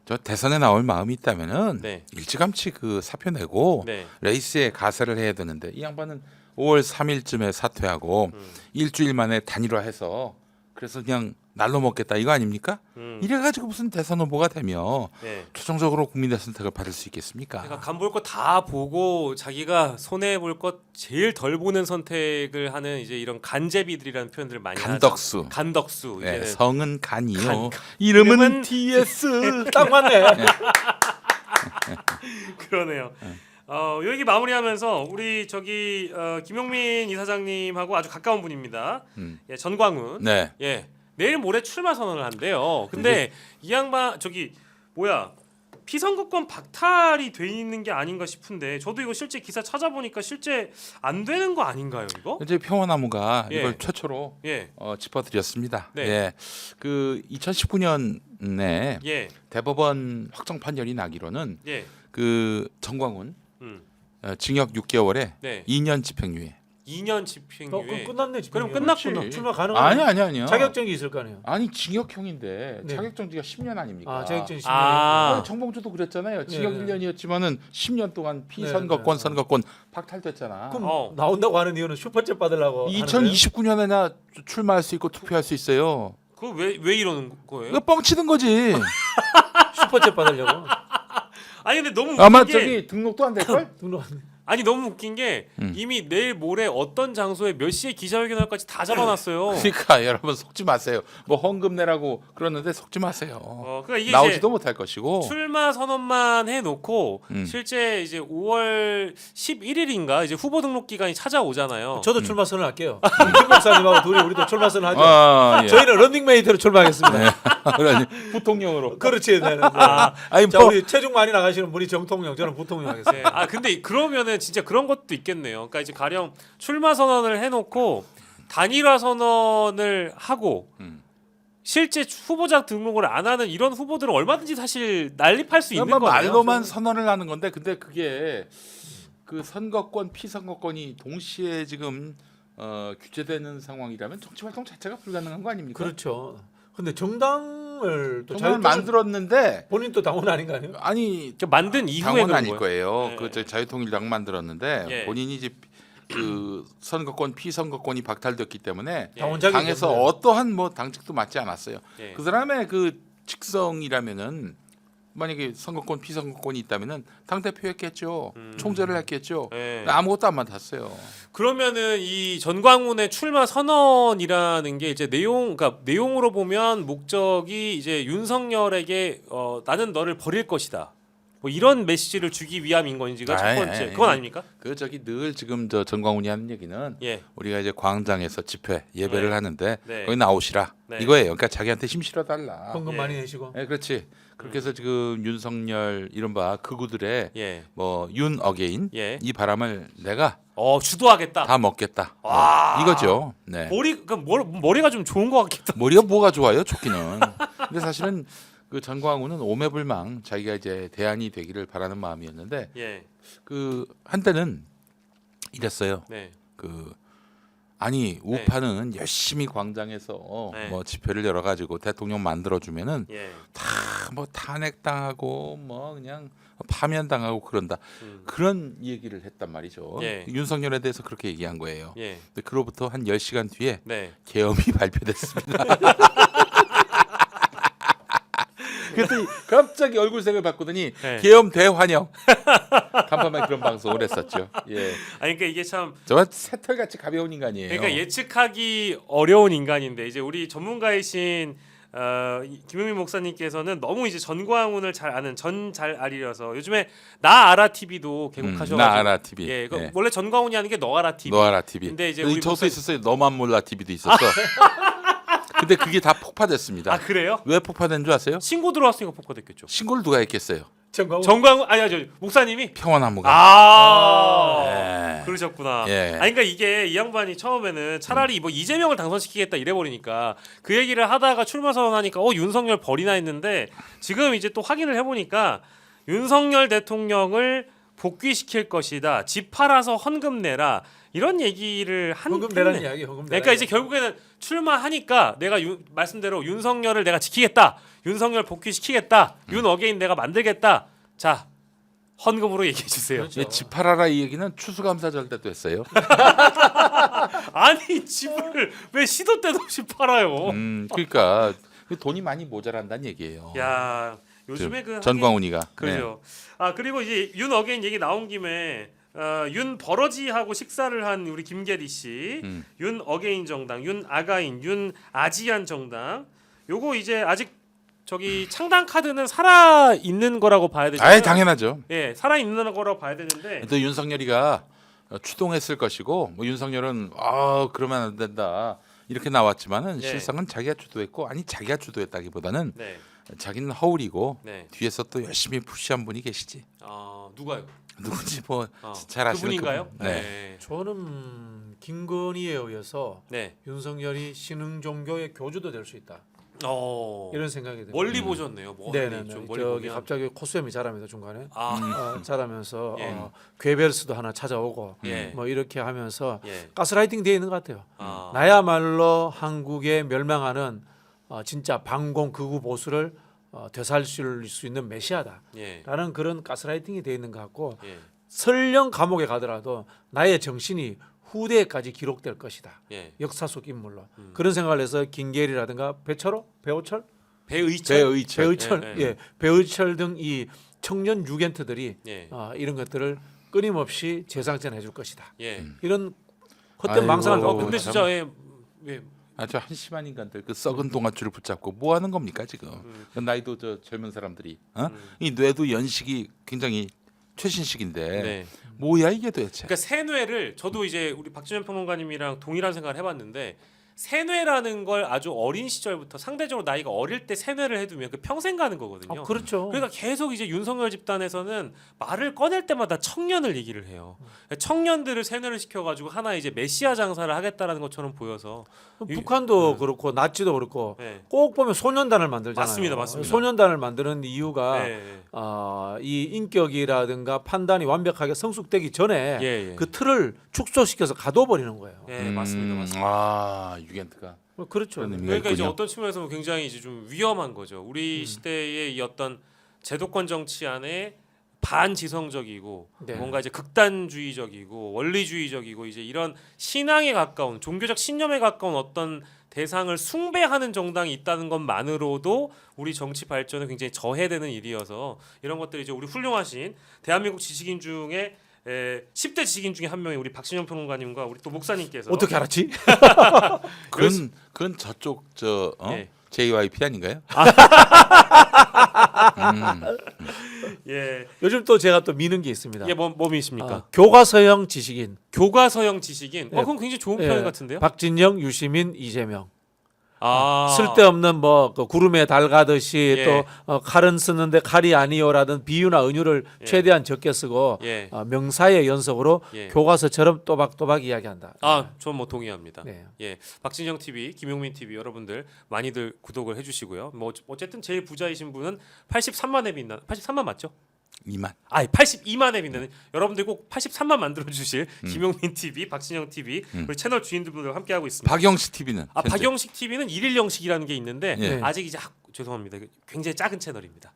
저 대선에 나올 마음이 있다면은 네. 일찌감치 그 사표 내고 네. 레이스에 가세를 해야 되는데 이 양반은 5월 3일쯤에 사퇴하고 일주일 만에 단일화해서 그래서 그냥 날로 먹겠다 이거 아닙니까? 이래가지고 무슨 대선 후보가 되며 예. 최종적으로 국민의 선택을 받을 수 있겠습니까? 그러니까 간 볼 거 다 보고 자기가 손해 볼 것 제일 덜 보는 선택을 하는 이제 이런 간제비들이라는 표현들을 많이 간덕수. 하죠. 간덕수. 네, 이제는 성은 간이요. 간. 이름은 이름은 TS. 딱 맞네. 그러네요. 여기 마무리하면서 우리 저기 김용민 이사장님하고 아주 가까운 분입니다. 예, 전광훈. 네. 예, 내일 모레 출마 선언을 한대요. 근데 이 양반 저기 뭐야 피선거권 박탈이 돼 있는 게 아닌가 싶은데 저도 이거 실제 기사 찾아보니까 실제 안 되는 거 아닌가요 이거? 이제 평화나무가 예. 이걸 최초로 예, 짚어드렸습니다. 네. 예. 그 2019년에 예, 대법원 확정 판결이 나기로는 예, 그 정광훈 음, 징역 6개월에 네, 2년 집행유예. 2년 집행유예. 그럼 끝났네 지금. 그럼 끝났구나. 그렇지. 출마 가능하네. 아니야. 자격증이 있을 거 아니에요. 아니 징역형인데 네. 자격정지가 10년 아닙니까? 자격증이 10년. 아. 정봉주도 그랬잖아요. 징역 네. 1년이었지만은 10년 동안 네, 피선거권 네. 선거권 박탈됐잖아. 그럼 나온다고 하는 이유는 슈퍼챗 받으려고. 2029년에나 출마할 수 있고 투표할 수 있어요. 그 왜 이러는 거예요? 이거 뻥치는 거지. 슈퍼챗 받으려고. 아니 근데 너무 웃긴 아마 게 저기 등록도 안 될 걸? 등록. 아니 너무 웃긴 게 이미 내일 모레 어떤 장소에 몇 시에 기자회견할까지 다 잡아놨어요. 그러니까 여러분 속지 마세요. 뭐 헌금 내라고 그러는데 속지 마세요. 그러니까 이게 나오지도 이제 못할 것이고. 출마 선언만 해놓고 실제 이제 5월 11일인가 이제 후보 등록 기간이 찾아오잖아요. 저도 출마 선언할게요. 김 목사님하고 둘이 우리도 출마 선언하죠. 아, 예. 저희는 런닝메이트로 출마하겠습니다. 그러니 부통령으로. 그렇지. 네, 네. 아니 자, 뭐 우리 체중 많이 나가시는 분이 정통령, 저는 부통령 하겠습니다. 네. 아 근데 그러면은 진짜 그런 것도 있겠네요. 그러니까 이제 가령 출마 선언을 해놓고 단일화 선언을 하고 실제 후보자 등록을 안 하는 이런 후보들은 얼마든지 사실 난립할 수 있는 그러니까 거예요. 말로만 선언을 하는 건데 근데 그게 그 선거권 피선거권이 동시에 지금 규제되는 상황이라면 정치 활동 자체가 불가능한 거 아닙니까? 그렇죠. 근데 정당을 또 정말 만들었는데 본인 또 당원 아닌 거 아니에요? 아니 그러니까 만든 이후에 당원 그런 아닐 거예요. 네. 그 자유통일당 만들었는데 예. 본인이 이제 그 선거권 피선거권이 박탈됐기 때문에 예. 당원자격이 당에서 없네요. 어떠한 뭐 당직도 맡지 않았어요. 예. 그 사람의 그 직성이라면은 만약에 선거권 피선거권이 있다면은 당 대표했겠죠. 총재를 했겠죠. 예. 아무것도 안 맡았어요. 그러면은 이 전광훈의 출마 선언이라는 게 이제 그러니까 내용으로 보면 목적이 이제 윤석열에게 나는 너를 버릴 것이다. 뭐 이런 메시지를 주기 위함인 건지가 첫 번째. 그건 아닙니까? 그 저기 늘 지금 저 전광훈이 하는 얘기는 예. 우리가 이제 광장에서 집회 예배를 네. 하는데 네. 거기 나오시라 네. 이거예요. 그러니까 자기한테 힘 실어 달라. 헌금 예. 많이 내시고. 네, 그렇지. 그렇게 해서 지금 윤석열 이른바 극우들의 예. 뭐 윤 어게인 예. 이 바람을 내가 주도하겠다. 다 먹겠다. 와. 이거죠. 네. 머리가 좀 좋은 것 같기도. 머리가 뭐가 좋아요, 좋기는. 근데 사실은 그 전광훈은 오매불망 자기가 이제 대안이 되기를 바라는 마음이었는데 예. 그 한때는 이랬어요. 네. 그 아니 우파는 열심히 광장에서 네. 뭐 집회를 열어 가지고 대통령 만들어 주면은 예. 다 뭐 탄핵당하고 뭐 그냥 파면당하고 그런다 그런 얘기를 했단 말이죠. 예. 윤석열에 대해서 그렇게 얘기한 거예요. 예. 근데 그로부터 한 10시간 뒤에 네. 계엄이 발표됐습니다. 그랬더니 갑자기 얼굴색을 바꾸더니 네. 계엄 대환영 간밤에 그런 방송을 했었죠. 예, 아니 그러니까 이게 참 정말 새털같이 가벼운 인간이에요. 그러니까 예측하기 어려운 인간인데 이제 우리 전문가이신 김용민 목사님께서는 너무 이제 전광훈을 잘 아는 전 잘 알이라서 요즘에 나 알아 TV도 개국하셔가지고 나 알아 TV. 예, 그 예. 원래 전광훈이 하는 게 너 알아 TV. 너 알아 TV. 근데 이제 여기 우리 저도 목사님- 있었어요. 너만 몰라 TV도 있었어. 근데 그게 다 폭파됐습니다. 아 그래요? 왜 폭파된 줄 아세요? 신고 들어왔으니까 폭파됐겠죠. 신고를 누가 했겠어요? 정광훈. 전광훈 아니 저 목사님이 평화나무가. 아 예. 그러셨구나. 예. 아니 그러니까 이게 이 양반이 처음에는 차라리 뭐 이재명을 당선시키겠다 이래 버리니까 그 얘기를 하다가 출마 선언하니까 윤석열 버리나 했는데 지금 이제 또 확인을 해보니까 윤석열 대통령을 복귀시킬 것이다. 집 팔아서 헌금 내라. 이런 얘기를 헌금 내라는 이야기. 헌금 내라. 그러니까 이제 결국에는 출마하니까 내가 말씀대로 윤석열을 내가 지키겠다. 윤석열 복귀시키겠다. 윤 어게인 내가 만들겠다. 자 헌금으로 얘기해 주세요. 그렇죠. 예, 집 팔아라 이 얘기는 추수감사절 때도 했어요. 아니 집을 왜 시도 때도 없이 팔아요? 그러니까 돈이 많이 모자란다는 얘기예요. 야 요즘에 그 전광훈이가. 그러죠. 아 그리고 이제 윤 어게인 얘기 나온 김에 윤 버러지하고 식사를 한 우리 김계리 씨, 윤 어게인 정당, 윤 아가인, 윤 아지안 정당. 요거 이제 아직 저기 창당 카드는 살아 있는 거라고 봐야 되죠. 아예 당연하죠. 예, 살아 있는 거라고 봐야 되는데. 또 윤석열이가 추동했을 것이고 뭐 윤석열은 그러면 안 된다 이렇게 나왔지만은 네. 실상은 자기가 주도했고 아니 자기가 주도했다기보다는 네, 자기는 허울이고 네. 뒤에서 또 열심히 푸시한 분이 계시지. 누가요? 누군지 뭐 잘 아시는 그분인가요? 그분. 네. 저는 김건희에 의해서 네. 윤석열이 신흥 종교의 교주도 될 수 있다. 이런 생각이 듭니다. 멀리 보셨네요. 네네네. 좀 멀리 저기 보면. 갑자기 코수염이 자랍니다 중간에. 자라면서 예. 괴벨스도 하나 찾아오고 예. 뭐 이렇게 하면서 예. 가스라이팅 되어 있는 것 같아요. 아. 나야말로 한국에 멸망하는 진짜 반공 극우 보수를 되살릴 수 있는 메시아다라는 예. 그런 가스라이팅이 되어 있는 것 같고 예. 설령 감옥에 가더라도 나의 정신이 후대에까지 기록될 것이다. 예. 역사 속 인물로 그런 생각을 해서 김계리라든가 배우철 배의철. 배의철 등 이 청년 유겐트들이 예. 이런 것들을 끊임없이 재상전해 줄 것이다. 예. 이런 헛된 아이고. 망상을 갖고 근데 있는 진짜 예. 아주 한심한 인간들 그 썩은 동아줄을 붙잡고 뭐 하는 겁니까 지금? 그 나이도 저 젊은 사람들이 이 뇌도 연식이 굉장히 최신식인데 네. 뭐야 이게 도대체? 그러니까 세뇌를 저도 이제 우리 박진현 평론가님이랑 동일한 생각을 해봤는데 세뇌라는 걸 아주 어린 시절부터 상대적으로 나이가 어릴 때 세뇌를 해두면 그 평생 가는 거거든요. 그렇죠. 그러니까 계속 이제 윤석열 집단에서는 말을 꺼낼 때마다 청년을 얘기를 해요. 청년들을 세뇌를 시켜가지고 하나 이제 메시아 장사를 하겠다라는 것처럼 보여서 북한도 그렇고 나치도 그렇고 네. 꼭 보면 소년단을 만들잖아요. 맞습니다. 소년단을 만드는 이유가 네. 이 인격이라든가 판단이 완벽하게 성숙되기 전에 예. 그 틀을 축소시켜서 가둬버리는 거예요. 예, 맞습니다. 아 유겐트가 그렇죠. 그런 의미가 그러니까 이제 있군요. 어떤 측면에서 보면 굉장히 이제 좀 위험한 거죠. 우리 시대의 이 어떤 제도권 정치 안에 반지성적이고 네. 뭔가 이제 극단주의적이고 원리주의적이고 이제 이런 신앙에 가까운 종교적 신념에 가까운 어떤 대상을 숭배하는 정당이 있다는 것만으로도 우리 정치 발전에 굉장히 저해되는 일이어서 이런 것들이 이제 우리 훌륭하신 대한민국 지식인 중에 10대 지식인 중에 한 명이 우리 박신영 평론가님과 우리 또 목사님께서 어떻게 알았지? 그건 저쪽 예. JYP 아닌가요? 예, 요즘 또 제가 또 미는 게 있습니다. 뭐이십니까? 교과서형 지식인. 교과서형 지식인. 예. 그건 굉장히 좋은 예. 표현 같은데요. 박진영, 유시민, 이재명. 아, 쓸데없는 그 구름에 달 가듯이 예. 또 칼은 쓰는데 칼이 아니요라든 비유나 은유를 예. 최대한 적게 쓰고 예. 명사의 연속으로 예. 교과서처럼 또박또박 이야기한다. 전 뭐 동의합니다. 네. 예, 박진영 TV, 김용민 TV 여러분들 많이들 구독을 해주시고요. 뭐 어쨌든 제일 부자이신 분은 83만 앱이 있나? 83만 맞죠? 2만. 82만 앱 있는 여러분들 꼭 83만 만들어 주실 김용민 TV, 박진영 TV 우리 채널 주인들과 함께 하고 있습니다. 박영식 TV는 박영식 TV는 일일 영식이라는 게 있는데 예. 아직 이제 죄송합니다. 굉장히 작은 채널입니다.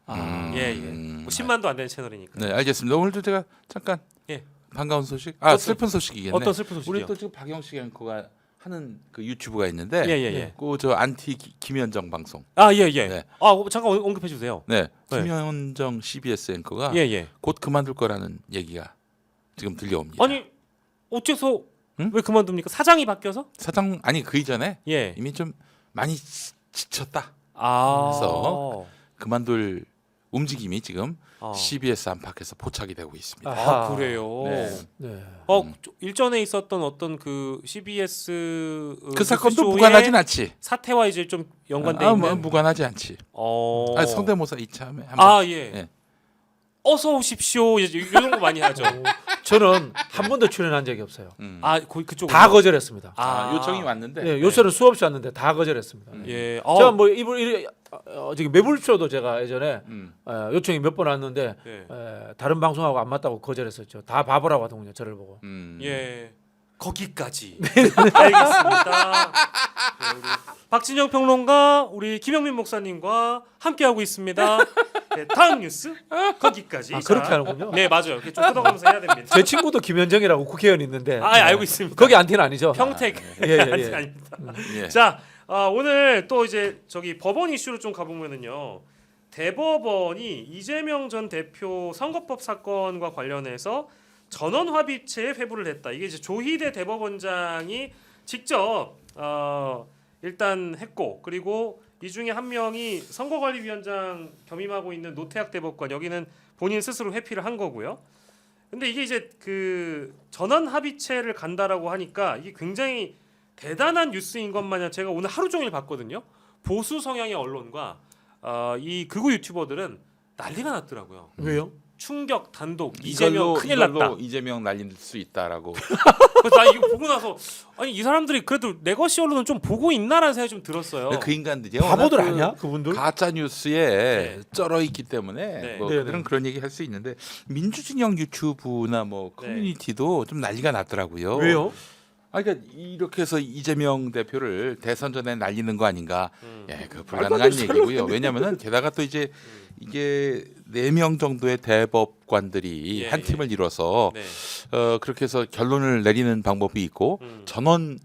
예. 뭐 음. 10만도 안 되는 채널이니까. 네 알겠습니다. 오늘도 제가 잠깐 예. 반가운 소식, 슬픈 소식이겠네. 어떤 슬픈 소식이요? 우리 또 지금 박영식 앵커가 하는 그 유튜브가 있는데, 예. 그저 안티 김현정 방송. 예. 네. 잠깐 언급해 주세요. 네, 네. 김현정 CBS 앵커가 예. 곧 그만둘 거라는 얘기가 지금 들려옵니다. 아니 어째서 응? 왜 그만둡니까? 사장이 바뀌어서? 사장 아니 그 이전에 예. 이미 좀 많이 지쳤다. 그래서 그만둘 움직임이 지금 아. CBS 안팎에서 포착이 되고 있습니다. 아하. 그래요. 네. 네. 일전에 있었던 어떤 그 CBS 그 사건도 쇼의 무관하진 않지. 사태와 이제 좀 연관돼 뭐 있는. 무관하지 않지. 아니, 성대모사 이참에 한번. 예. 예. 어서 오십시오. 이런 거 많이 하죠. 저는 한 번도 출연한 적이 없어요. 그쪽 다 거절했습니다. 요청이 왔는데. 예, 요새는 수없이 왔는데 다 거절했습니다. 예. 제가 뭐 저기 매불쇼도 제가 예전에 음. 요청이 몇 번 왔는데 예. 다른 방송하고 안 맞다고 거절했었죠. 다 바보라고 하더군요. 저를 보고. 예. 거기까지. 알겠습니다. 네, 우리 박진영 평론가, 우리 김영민 목사님과 함께 하고 있습니다. 네, 다음 뉴스 거기까지. 그렇게 자, 하는군요. 네, 맞아요. 이렇게 좀 뜯어가면서 해야 됩니다. 제 친구도 김현정이라고 국회의원 있는데 알고 있습니다. 거기 안티는 아니죠? 평택 예. 아닙니다. 예. 자, 오늘 또 이제 저기 법원 이슈로 좀 가보면은요. 대법원이 이재명 전 대표 선거법 사건과 관련해서 전원 합의체에 회부를 했다. 이게 이제 조희대 대법원장이 직접 일단 했고, 그리고 이 중에 한 명이 선거관리위원장 겸임하고 있는 노태학 대법관, 여기는 본인 스스로 회피를 한 거고요. 근데 이게 이제 그 전원 합의체를 간다라고 하니까 이게 굉장히 대단한 뉴스인 것 마냥 제가 오늘 하루 종일 봤거든요. 보수 성향의 언론과 이 극우 유튜버들은 난리가 났더라고요. 왜요? 충격 단독 이재명 큰일 났다. 이재명 날릴 수 있다라고. 그래서 나 이거 보고 나서 아니 이 사람들이 그래도 레거시 언론은 좀 보고 있나라는 생각이 좀 들었어요. 그 인간들이 바보들 워낙 아니야 그분들? 가짜 뉴스에 네. 쩔어 있기 때문에 네. 뭐 네, 그들은 네. 그런 얘기 할 수 있는데 민주진영 유튜브나 뭐 커뮤니티도 좀 난리가 났더라고요. 왜요? 아, 그러니까 이렇게 해서 이재명 대표를 대선 전에 날리는 거 아닌가? 예, 그 말도 안 불가능한 되는 얘기고요. 왜냐하면은 게다가 또 이제 이게 4명 정도의 대법관들이 예, 한 예. 팀을 이뤄서 네. 그렇게 해서 결론을 내리는 방법이 있고 전원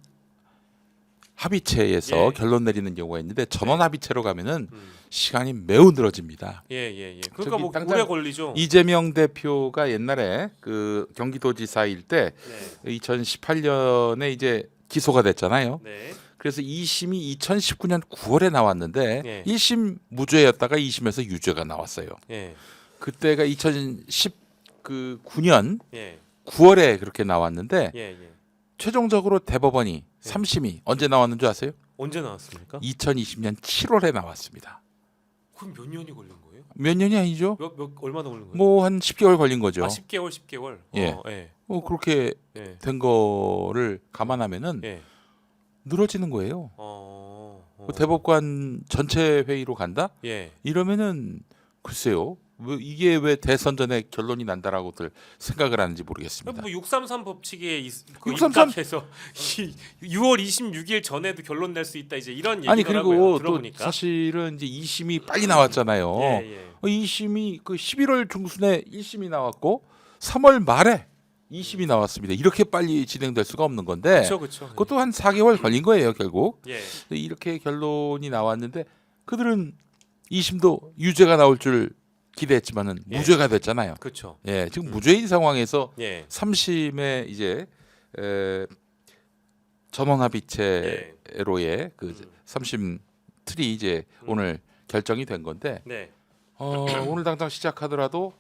합의체에서 예. 결론 내리는 경우가 있는데 전원 네. 합의체로 가면은 시간이 매우 늘어집니다. 예. 그러니까 저기 뭐 당장 오래 걸리죠. 이재명 대표가 옛날에 그 경기도지사일 때 네. 2018년에 이제 기소가 됐잖아요. 네. 그래서 2심이 2019년 9월에 나왔는데 예. 1심 무죄였다가 2심에서 유죄가 나왔어요. 예. 그때가 2019년 예. 9월에 그렇게 나왔는데 예. 최종적으로 대법원이 3심이 언제 나왔는 줄 아세요? 언제 나왔습니까? 2020년 7월에 나왔습니다. 그럼 몇 년이 걸린 거예요? 몇 년이 아니죠? 몇 얼마나 걸린 거예요? 뭐 한 10개월 걸린 거죠. 10개월. 예. 예. 뭐 그렇게 예. 된 거를 감안하면은 예. 늘어지는 거예요. 그 대법관 전체 회의로 간다? 예. 이러면은 글쎄요. 이게 왜 대선 전에 결론이 난다라고들 생각을 하는지 모르겠습니다. 뭐 633 법칙에 그 633 입각해서 6월 26일 전에도 결론 낼 수 있다 이제 이런 아니 얘기더라고요. 그리고 또 들어보니까. 사실은 이제 2심이 빨리 나왔잖아요. 예. 2심이 그 11월 중순에 1심이 나왔고 3월 말에 2심이 나왔습니다. 이렇게 빨리 진행될 수가 없는 건데 그렇죠. 그것도 한 4개월 걸린 거예요, 결국. 예. 이렇게 결론이 나왔는데 그들은 2심도 유죄가 나올 줄 기대했지만은 예. 무죄가 됐잖아요. 그렇죠. 예, 지금 무죄인 상황에서 예. 3심에 이제 전원합의체로의 그 3심 틀이 이제 오늘 결정이 된 건데 네. 오늘 당장 시작하더라도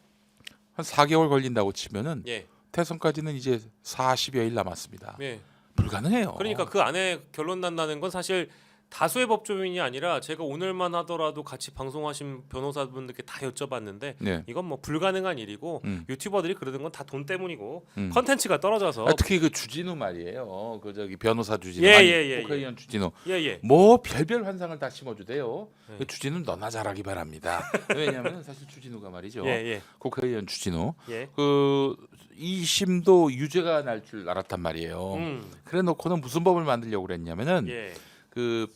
한 4개월 걸린다고 치면은 예. 대선까지는 이제 40여일 남았습니다. 예. 불가능해요. 그러니까 그 안에 결론 난다는 건 사실 다수의 법조인이 아니라 제가 오늘만 하더라도 같이 방송하신 변호사분들께 다 여쭤봤는데 네. 이건 뭐 불가능한 일이고 유튜버들이 그러는 건 다 돈 때문이고 컨텐츠가 떨어져서 특히 그 주진우 말이에요. 그 저기 변호사 주진우, 예. 국회의원 주진우, 예. 뭐 별별 환상을 다 심어주대요. 네. 그 주진우 너나 잘하기 바랍니다. 왜냐하면 사실 주진우가 말이죠. 예. 국회의원 주진우 예. 그 2심도 유죄가 날 줄 알았단 말이에요. 그래놓고는 무슨 법을 만들려고 그랬냐면은 예. 그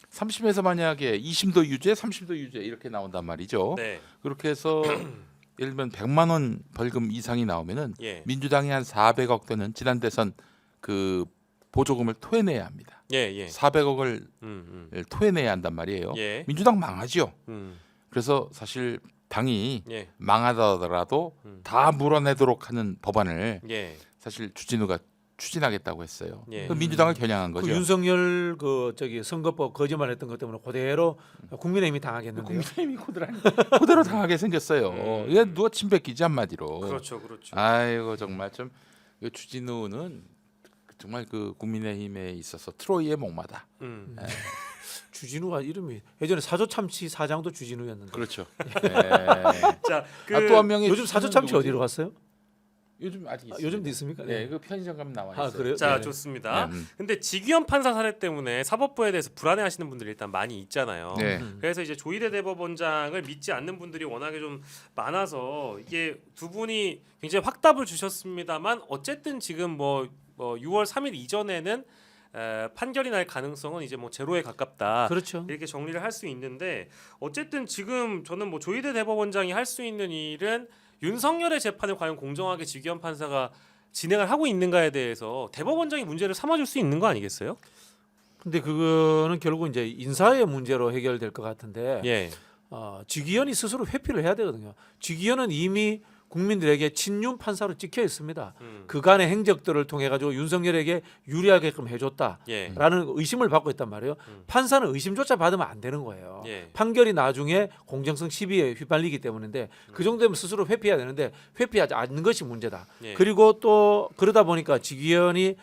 3심에서 만약에 2심도 유죄, 3심도 유죄 이렇게 나온단 말이죠. 네. 그렇게 해서 예를 들면 100만 원 벌금 이상이 나오면은 예. 민주당이 한 400억 되는 지난 대선 그 보조금을 토해내야 합니다. 예. 400억을 토해내야 한단 말이에요. 예. 민주당 망하죠. 음. 그래서 사실 당이 예. 망하더라도 다 물어내도록 하는 법안을 예. 사실 주진우가 추진하겠다고 했어요. 예. 그 민주당을 겨냥한 거죠. 그 윤석열 그 저기 선거법 거짓말했던 것 때문에 그대로 국민의힘이 당하겠는데요. 국민의힘이 그대로 당하게 생겼어요. 이게 누가 침 뱉기지 한마디로. 그렇죠. 아이고 정말 좀 이거 주진우는 정말 그 국민의힘에 있어서 트로이의 목마다. 주진우가 이름이 예전에 사조참치 사장도 주진우였는데. 그렇죠. 자, 또 한 명이 요즘 사조참치 어디로 갔어요? 요즘 아직 있어요. 요즘도 있습니까? 네, 그 편의점 가면 나와 아, 있어요. 그래요? 자, 네. 좋습니다. 네. 근데 직위원 판사 사례 때문에 사법부에 대해서 불안해하시는 분들이 일단 많이 있잖아요. 네. 그래서 이제 조희대 대법원장을 믿지 않는 분들이 워낙에 좀 많아서 이게 두 분이 굉장히 확답을 주셨습니다만 어쨌든 지금 뭐 6월 3일 이전에는 판결이 날 가능성은 이제 뭐 제로에 가깝다. 그렇죠. 이렇게 정리를 할 수 있는데 어쨌든 지금 저는 뭐 조희대 대법원장이 할 수 있는 일은 윤석열의 재판을 과연 공정하게 직위원 판사가 진행을 하고 있는가에 대해서 대법원장이 문제를 삼아줄 수 있는 거 아니겠어요? 근데 그거는 결국 이제 인사의 문제로 해결될 것 같은데 예. 직위원이 스스로 회피를 해야 되거든요. 직위원은 이미 국민들에게 친윤 판사로 찍혀 있습니다. 그간의 행적들을 통해 가지고 윤석열에게 유리하게끔 해줬다라는 예. 의심을 받고 있단 말이에요. 판사는 의심조차 받으면 안 되는 거예요. 예. 판결이 나중에 공정성 시비에 휘말리기 때문인데 그 정도면 스스로 회피해야 되는데 회피하지 않는 것이 문제다. 예. 그리고 또 그러다 보니까 직위원이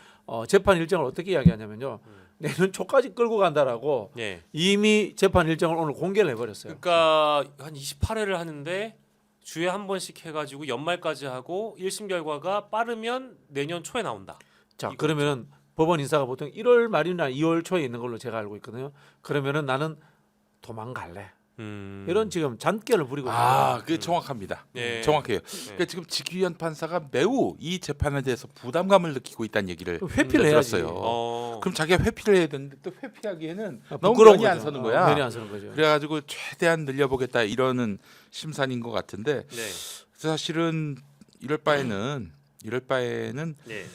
재판 일정을 어떻게 이야기하냐면요. 내년 초까지 끌고 간다라고 예. 이미 재판 일정을 오늘 공개를 해버렸어요. 그러니까 한 28회를 하는데 주에 한 번씩 해가지고 연말까지 하고 1심 결과가 빠르면 내년 초에 나온다. 자, 이거죠. 그러면은 법원 인사가 보통 1월 말이나 2월 초에 있는 걸로 제가 알고 있거든요. 그러면은 나는 도망갈래. 이런 지금 잔꾀를 부리고 있는 거예요. 그게 정확합니다. 예. 정확해요. 그러니까 지금 직위원 판사가 매우 이 재판에 대해서 부담감을 느끼고 있다는 얘기를 그럼 회피를 해야지. 들었어요. 그럼 자기가 회피를 해야 되는데 또 회피하기에는 너무 부끄러운 면이 안 거죠. 서는 거야. 면이 안 서는 거죠. 그래가지고 최대한 늘려보겠다 이러는 심산인 것 같은데 네. 사실은 이럴 바에는 네.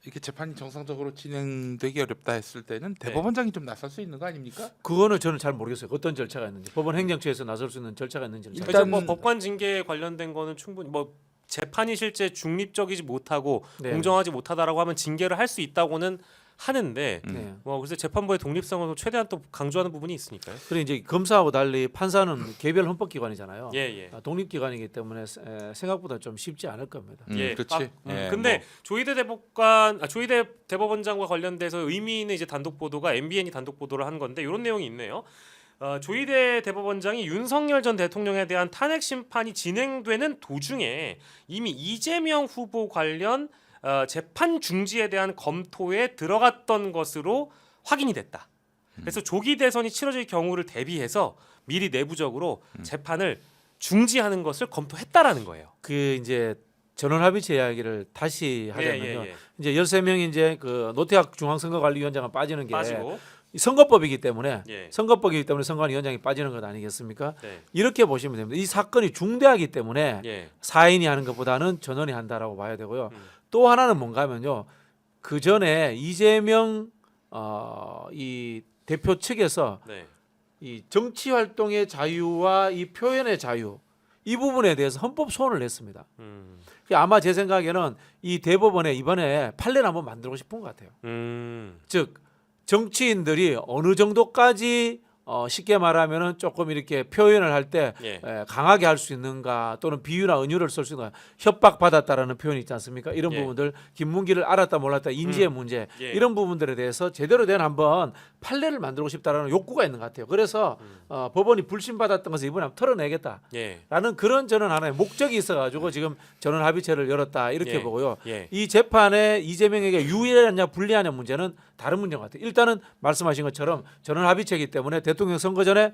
이렇게 재판이 정상적으로 진행되기 어렵다 했을 때는 대법원장이 좀 나설 수 있는 거 아닙니까? 그거는 저는 잘 모르겠어요. 어떤 절차가 있는지. 법원 행정처에서 나설 수 있는 절차가 있는지는 잘 일단 뭐 법관 징계에 관련된 거는 충분히 뭐 재판이 실제 중립적이지 못하고 네. 공정하지 못하다라고 하면 징계를 할 수 있다고는 하는데 네. 뭐 그래서 재판부의 독립성을 최대한 또 강조하는 부분이 있으니까요. 그리고 이제 검사하고 달리 판사는 개별 헌법기관이잖아요. 예, 예. 독립기관이기 때문에 생각보다 좀 쉽지 않을 겁니다. 예, 그렇지. 근데 뭐. 조희대 대법원장과 관련돼서 의미 있는 이제 단독 보도가 MBN이 단독 보도를 한 건데 이런 내용이 있네요. 조희대 대법원장이 윤석열 전 대통령에 대한 탄핵 심판이 진행되는 도중에 이미 이재명 후보 관련 재판 중지에 대한 검토에 들어갔던 것으로 확인이 됐다. 그래서 조기 대선이 치러질 경우를 대비해서 미리 내부적으로 재판을 중지하는 것을 검토했다라는 거예요. 그 이제 전원합의체 이야기를 다시 하자면요. 예. 이제 13명이 이제 그 노태학 중앙선거관리위원장은 빠지는 게 빠지고 선거법이기 때문에 예. 선거법이기 때문에 선관위원장이 빠지는 것 아니겠습니까? 네. 이렇게 보시면 됩니다. 이 사건이 중대하기 때문에 예. 사인이 하는 것보다는 전원이 한다라고 봐야 되고요. 음. 또 하나는 뭔가 하면요. 그 전에 이재명 이 대표 측에서 네. 이 정치 활동의 자유와 이 표현의 자유 이 부분에 대해서 헌법 소원을 냈습니다. 아마 제 생각에는 이 대법원에 이번에 판례를 한번 만들고 싶은 것 같아요. 즉 정치인들이 어느 정도까지 쉽게 말하면은 조금 이렇게 표현을 할 때 예. 강하게 할 수 있는가 또는 비유나 은유를 쓸 수 있는가 협박받았다라는 표현이 있지 않습니까? 이런 예. 부분들 김문기를 알았다 몰랐다 인지의 문제 예. 이런 부분들에 대해서 제대로 된 한번 판례를 만들고 싶다라는 욕구가 있는 것 같아요. 그래서 법원이 불신받았던 것을 이번에 한번 털어내겠다. 예. 라는 그런 저는 하나의 목적이 있어가지고 지금 전원 합의체를 열었다 이렇게 예. 보고요. 예. 이 재판에 이재명에게 유리하냐 불리하냐 문제는 다른 문제인 것 같아요. 일단은 말씀하신 것처럼 전원 합의체이기 때문에 대통령 선거 전에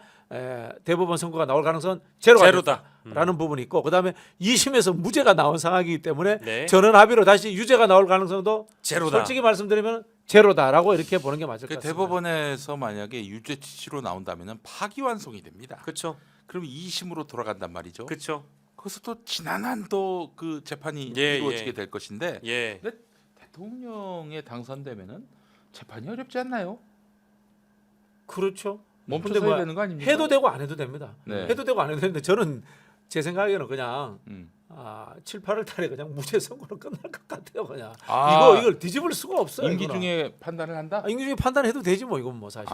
대법원 선거가 나올 가능성은 제로다. 라는 부분이 있고 그다음에 2심에서 무죄가 나온 상황이기 때문에 네. 전원 합의로 다시 유죄가 나올 가능성도 제로다. 솔직히 말씀드리면 제로다라고 이렇게 보는 게 맞을 것 그 같습니다. 대법원에서 만약에 유죄 취지로 나온다면은 파기환송이 됩니다. 그렇죠. 그럼 2심으로 돌아간단 말이죠. 그렇죠. 거기서 또 지난한 또 그 재판이 예, 이루어지게 예. 될 것인데 예. 근데 대통령에 당선되면은 재판이 어렵지 않나요? 그렇죠. 멈춰서야 근데 뭐 되는 거 아닙니까? 해도 되고 안 해도 됩니다. 네. 해도 되고 안 해도 되는데 저는 제 생각에는 그냥 7, 8월 달에 그냥 무죄 선고로 끝날 것 같아요. 그냥 이걸 뒤집을 수가 없어요. 임기 이거는. 중에 판단을 한다? 임기 중에 판단해도 되지 뭐 이건 뭐 사실.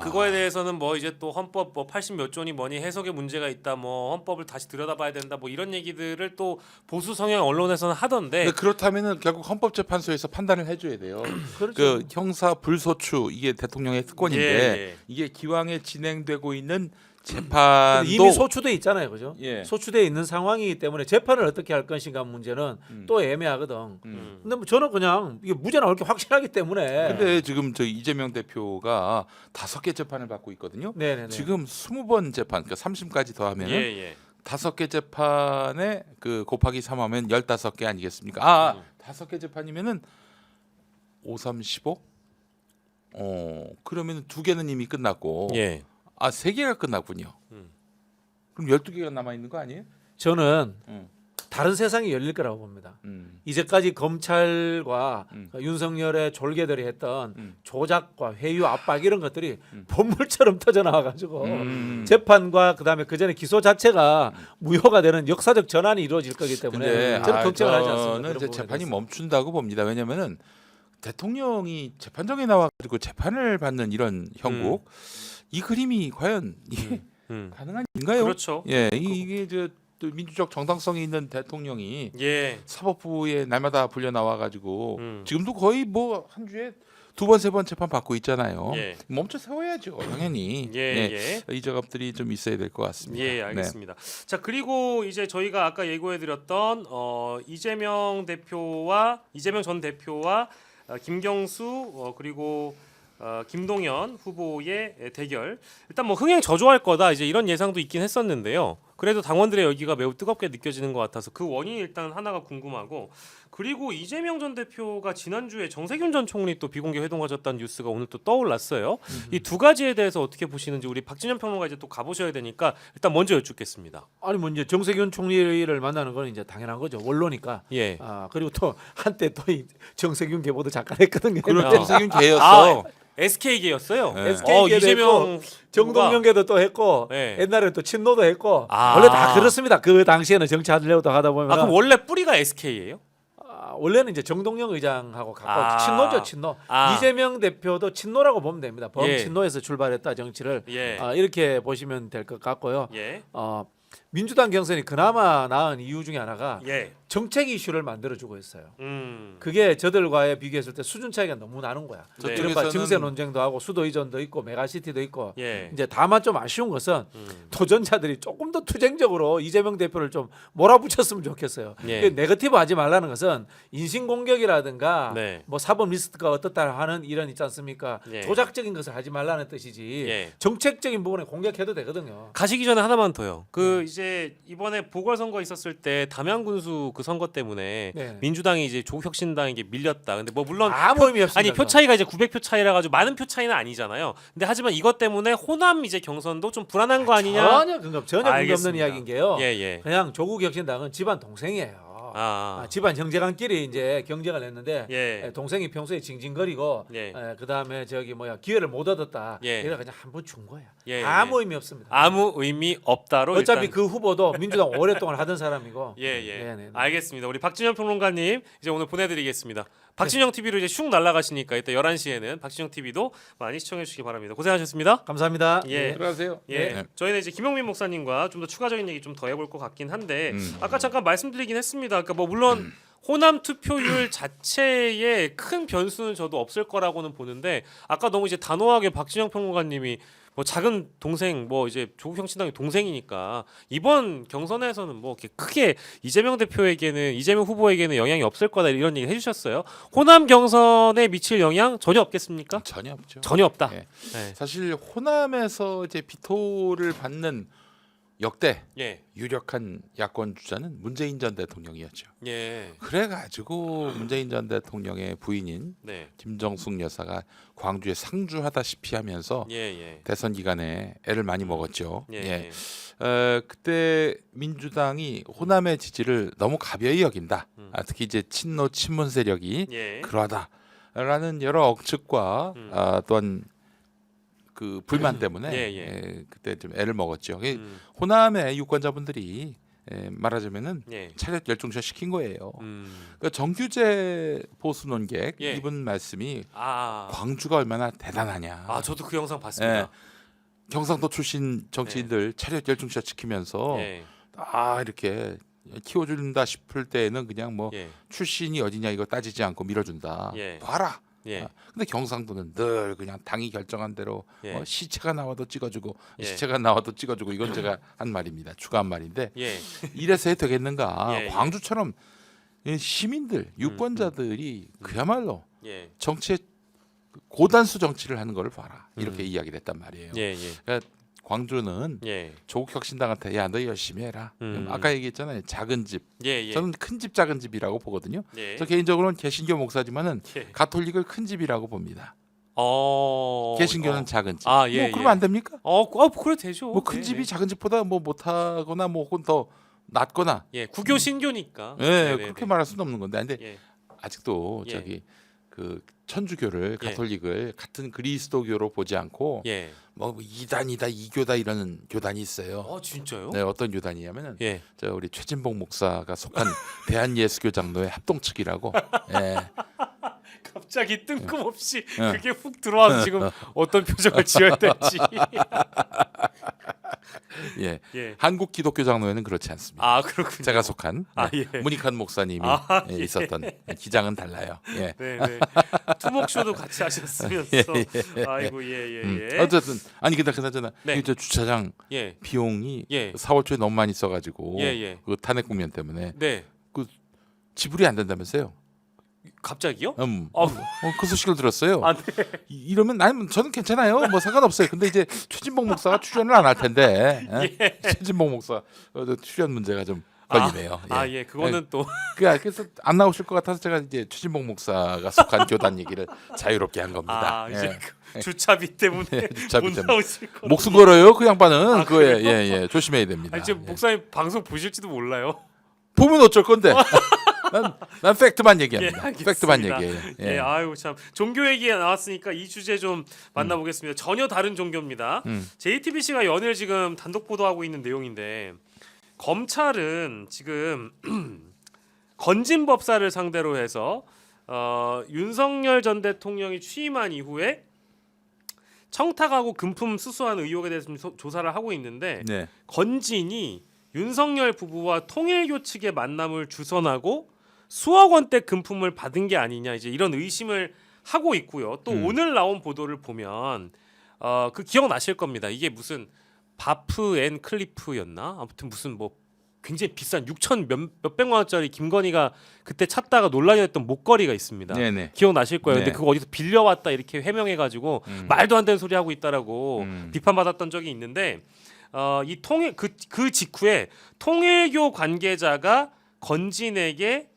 그거에 대해서는 뭐 이제 또 헌법 뭐 80몇 조니 뭐니 해석에 문제가 있다 뭐 헌법을 다시 들여다봐야 된다 뭐 이런 얘기들을 또 보수 성향 언론에서는 하던데 근데 그렇다면은 결국 헌법재판소에서 판단을 해줘야 돼요. 그렇죠. 그 형사 불소추 이게 대통령의 특권인데 예. 이게 기왕에 진행되고 있는 근데 재판도 이미 소추돼 있잖아요, 그죠? 예. 소추돼 있는 상황이기 때문에 재판을 어떻게 할 것인가 문제는 또 애매하거든. 근데 뭐 저는 그냥 이게 무죄 나올 게 확실하기 때문에. 근데 지금 저 이재명 대표가 5개 재판을 받고 있거든요. 네네네. 지금 20번 재판, 그러니까 3심까지 더하면은 예. 5개 재판에 그 곱하기 3하면 15개 아니겠습니까? 5개 재판이면은 5, 3, 15? 그러면 2개는 이미 끝났고 예. 3개가 끝났군요. 그럼 12개가 남아 있는 거 아니에요? 저는 음. 다른 세상이 열릴 거라고 봅니다. 음. 이제까지 검찰과 윤석열의 졸개들이 했던 조작과 회유 압박 이런 것들이 본물처럼 터져 나와가지고 재판과 그다음에 그 전에 기소 자체가 무효가 되는 역사적 전환이 이루어질 거기 때문에 근데 저는 걱정을 하지 않습니다. 저는 그런 이제 부분에 재판이 대해서. 멈춘다고 봅니다. 왜냐면은 대통령이 재판정에 나와가지고 재판을 받는 이런 형국 이 그림이 과연 가능한 일인가요? 그렇죠. 예, 이게 또 민주적 정당성이 있는 대통령이 예. 사법부에 날마다 불려 나와가지고 지금도 거의 뭐 한 주에 두 번 세 번 재판 받고 있잖아요. 예. 멈춰 세워야죠, 당연히. 예, 이 작업들이 좀 있어야 될 것 같습니다. 예, 알겠습니다. 자, 그리고 이제 저희가 아까 예고해드렸던 이재명 전 대표와 김경수 그리고 김동연 후보의 대결. 일단 뭐 흥행 저조할 거다 이제 이런 예상도 있긴 했었는데요. 그래도 당원들의 열기가 매우 뜨겁게 느껴지는 것 같아서 그 원인이 일단 하나가 궁금하고, 그리고 이재명 전 대표가 지난주에 정세균 전 총리 또 비공개 회동 가졌다는 뉴스가 오늘 또 떠올랐어요. 이 두 가지에 대해서 어떻게 보시는지 우리 박진영 평론가 이제 또 가보셔야 되니까 일단 먼저 여쭙겠습니다. 아니 뭐 이제 정세균 총리를 만나는 건 이제 당연한 거죠. 원로니까. 예. 그리고 또 한때 또 이 정세균 계보도 잠깐 했거든요. 그럴 아. 때 세균 개였어. SK계였어요. 네. SK계도 이재명 정동영계도 또 했고 네. 옛날에 또 친노도 했고 아. 원래 다 그렇습니다. 그 당시에는 정치하려고 하다 보면 그럼 원래 뿌리가 SK예요? 원래는 이제 정동영 의장하고 가까운 아. 친노죠, 친노. 아. 이재명 대표도 친노라고 보면 됩니다. 범친노에서 출발했다 정치를 예. 이렇게 보시면 될 것 같고요. 예. 민주당 경선이 그나마 나은 이유 중에 하나가 예. 정책 이슈를 만들어주고 있어요. 음. 그게 저들과의 비교했을 때 수준 차이가 너무 나는 거야. 네. 이른바 저쪽에서는- 증세 논쟁도 하고 수도 이전도 있고 메가시티도 있고. 예. 이제 다만 좀 아쉬운 것은 음. 도전자들이 조금 더 투쟁적으로 이재명 대표를 좀 몰아붙였으면 좋겠어요. 예. 그 네거티브 하지 말라는 것은 인신 공격이라든가 네. 뭐 사법 리스크가 어떻다 하는 이런 있지 않습니까? 예. 조작적인 것을 하지 말라는 뜻이지. 예. 정책적인 부분에 공격해도 되거든요. 가시기 전에 하나만 더요. 그 이제 이번에 보궐선거 있었을 때 담양군수 그 선거 때문에 네. 민주당이 이제 조국혁신당에게 밀렸다. 근데 뭐 물론 아무 의미 없습니다. 아니 표 차이가 이제 900표 차이라 가지고 많은 표 차이는 아니잖아요. 근데 하지만 이것 때문에 호남 이제 경선도 좀 불안한 거 아니냐? 전혀 근거 없는 알겠습니다. 이야기인 게요. 예, 예. 그냥 조국 혁신당은 집안 동생이에요. 집안 형제간끼리 이제 경쟁을 했는데 예. 동생이 평소에 징징거리고 예. 그다음에 저기 뭐야 기회를 못 얻었다. 예. 이래 그냥 한 번 준 거야. 예, 아무 예. 의미 없습니다. 아무 의미 없다로 어차피 일단 그 후보도 민주당 오랫동안 하던 사람이고. 예, 예. 네네. 알겠습니다. 우리 박진영 평론가님 이제 오늘 보내드리겠습니다. 박진영 TV로 이제 슉 날아가시니까 이따 11시에는 박진영 TV도 많이 시청해 주시기 바랍니다. 고생하셨습니다. 감사합니다. 예. 들어가세요. 예, 네. 저희는 이제 김용민 목사님과 좀 더 추가적인 얘기 좀 더 해볼 것 같긴 한데 아까 잠깐 말씀드리긴 했습니다. 그러니까 뭐 물론 호남 투표율 자체에 큰 변수는 저도 없을 거라고는 보는데 아까 너무 이제 단호하게 박진영 평론가님이 뭐 작은 동생 뭐 이제 조국 혁신당의 동생이니까 이번 경선에서는 뭐 이렇게 크게 이재명 대표에게는 이재명 후보에게는 영향이 없을 거다 이런 얘기 해주셨어요. 호남 경선에 미칠 영향 전혀 없겠습니까? 전혀 없죠. 전혀 없다. 예. 네. 사실 호남에서 이제 비토를 받는 역대 예, 유력한 야권 주자는 문재인 전 대통령이었죠. 예, 그래가지고 문재인 전 대통령의 부인인 네, 김정숙 여사가 광주에 상주하다시피 하면서 예, 예, 대선 기간에 애를 많이 먹었죠. 예, 그때 민주당이 호남의 지지를 너무 가벼이 여긴다. 특히 이제 친노 친문 세력이 예, 그러하다라는 여러 억측과 또한 그 불만 때문에 예. 그때 좀 애를 먹었죠. 호남의 유권자분들이 말하자면은 예, 차렷 열중샷 시킨 거예요. 음, 그러니까 정규제 보수 논객 예. 이분 말씀이 아, 광주가 얼마나 대단하냐. 저도 그 영상 봤습니다. 예. 경상도 출신 정치인들 차렷 열중샷 시키면서 예, 이렇게 키워준다 싶을 때는 그냥 뭐 예, 출신이 어디냐 이거 따지지 않고 밀어준다. 예. 봐라. 예, 근데 경상도는 늘 그냥 당이 결정한 대로 예. 시체가 나와도 찍어주고 예. 시체가 나와도 찍어주고 이건 제가 한 말입니다. 추가한 말인데 예, 이래서 해도 되겠는가? 예, 예. 광주처럼 시민들 유권자들이 그야말로 예, 정치에 고단수 정치를 하는 걸 봐라 이렇게 이야기를 했단 말이에요. 예, 예, 그러니까 광주는 예, 조국 혁신당한테 야 너 열심히 해라. 아까 얘기했잖아요. 작은 집. 예, 예. 저는 큰 집 작은 집이라고 보거든요. 예. 저 개인적으로는 개신교 목사지만은 예. 가톨릭을 큰 집이라고 봅니다. 어, 개신교는 작은 집. 아, 예, 뭐 그러면 예. 안 됩니까? 그래 되죠. 뭐 큰 예, 집이 예. 작은 집보다 뭐 못하거나 뭐 혹은 더 낫거나. 예, 구교 신교니까. 예, 네, 네, 그렇게 네. 말할 수는 없는 건데. 근데 예, 아직도 예. 저기 그 천주교를 예. 가톨릭을 같은 그리스도교로 보지 않고 예. 뭐 이단이다 이교다 이러는 교단이 있어요. 진짜요? 네, 어떤 교단이냐면은 예. 저 우리 최진봉 목사가 속한 대한예수교장로의 합동측이라고. 예. 갑자기 뜬금없이 예. 그게 훅 들어와서 지금 어떤 표정을 지어야 될지. 예. 예. 한국 기독교 장로회는 그렇지 않습니다. 아 그렇군요. 제가 속한 아, 예. 문익환 목사님이 아, 예. 있었던 기장은 달라요. 예. 네, 네. 투목쇼도 같이 하셨으면서. 아이고 예. 어쨌든 아니 근데 그나저나 네. 이제 주차장 예. 비용이 예. 4월 초에 너무 많이 써가지고 예. 그 탄핵 국면 때문에 네. 지불이 안 된다면서요? 갑자기요? 그 소식을 들었어요. 아, 네. 이러면 저는 괜찮아요. 뭐 상관없어요. 근데 이제 최진봉 목사가 출연을 안 할 텐데 최진봉 목사 출연 문제가 좀 걸리네요. 예. 그거는 또 그래서 안 나오실 것 같아서 제가 이제 최진봉 목사가 속한 교단 얘기를 자유롭게 한 겁니다. 이제 그 주차비 때문에 주차비 못 때문에. 나오실 거. 목숨 걸어요. 그 양반은 그거에 그래요? 조심해야 됩니다. 아니, 지금 예. 목사님 방송 보실지도 몰라요. 보면 어쩔 건데. 난 팩트만 예, 얘기합니다. 알겠습니다. 팩트만 얘기해요. 예, 아유 참 종교 얘기가 나왔으니까 이 주제 좀 만나보겠습니다. 전혀 다른 종교입니다. JTBC가 연일 지금 단독 보도하고 있는 내용인데 검찰은 지금 건진 법사를 상대로 해서 윤석열 전 대통령이 취임한 이후에 청탁하고 금품 수수한 의혹에 대해서 좀 조사를 하고 있는데 네. 건진이 윤석열 부부와 통일교 측의 만남을 주선하고 수억 원대 금품을 받은 게 아니냐 이제 이런 의심을 하고 있고요. 또 오늘 나온 보도를 보면 그 기억나실 겁니다. 이게 무슨 바프 앤 클리프였나? 아무튼 무슨 뭐 굉장히 비싼 6천 몇백만 원짜리 김건희가 그때 찾다가 논란이 됐던 목걸이가 있습니다. 네네. 기억나실 거예요. 네. 근데 그거 어디서 빌려왔다 이렇게 해명해가지고 말도 안 되는 소리 하고 있다라고 비판받았던 적이 있는데 이 통일 그 직후에 통일교 관계자가 건진에게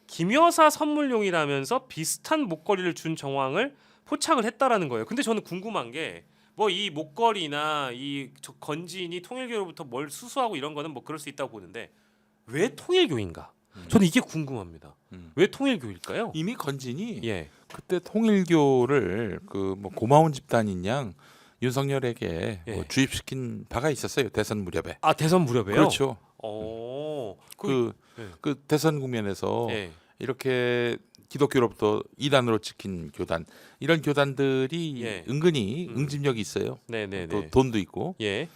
김여사 선물용이라면서 비슷한 목걸이를 준 정황을 포착을 했다라는 거예요. 근데 저는 궁금한 게 뭐 이 목걸이나 건진이 통일교로부터 뭘 수수하고 이런 거는 뭐 그럴 수 있다고 보는데 왜 통일교인가? 저는 이게 궁금합니다. 왜 통일교일까요? 이미 건진이 예. 그때 통일교를 그 뭐 고마운 집단인 양 윤석열에게 예. 뭐 주입시킨 바가 있었어요. 대선 무렵에. 아 대선 무렵에요? 그렇죠. 그 그 대선 국면에서 예. 이렇게 기독교로부터 이단으로 찍힌 교단 이런 교단들이 예. 은근히 응집력이 있어요. 네네네. 또 돈도 있고 예.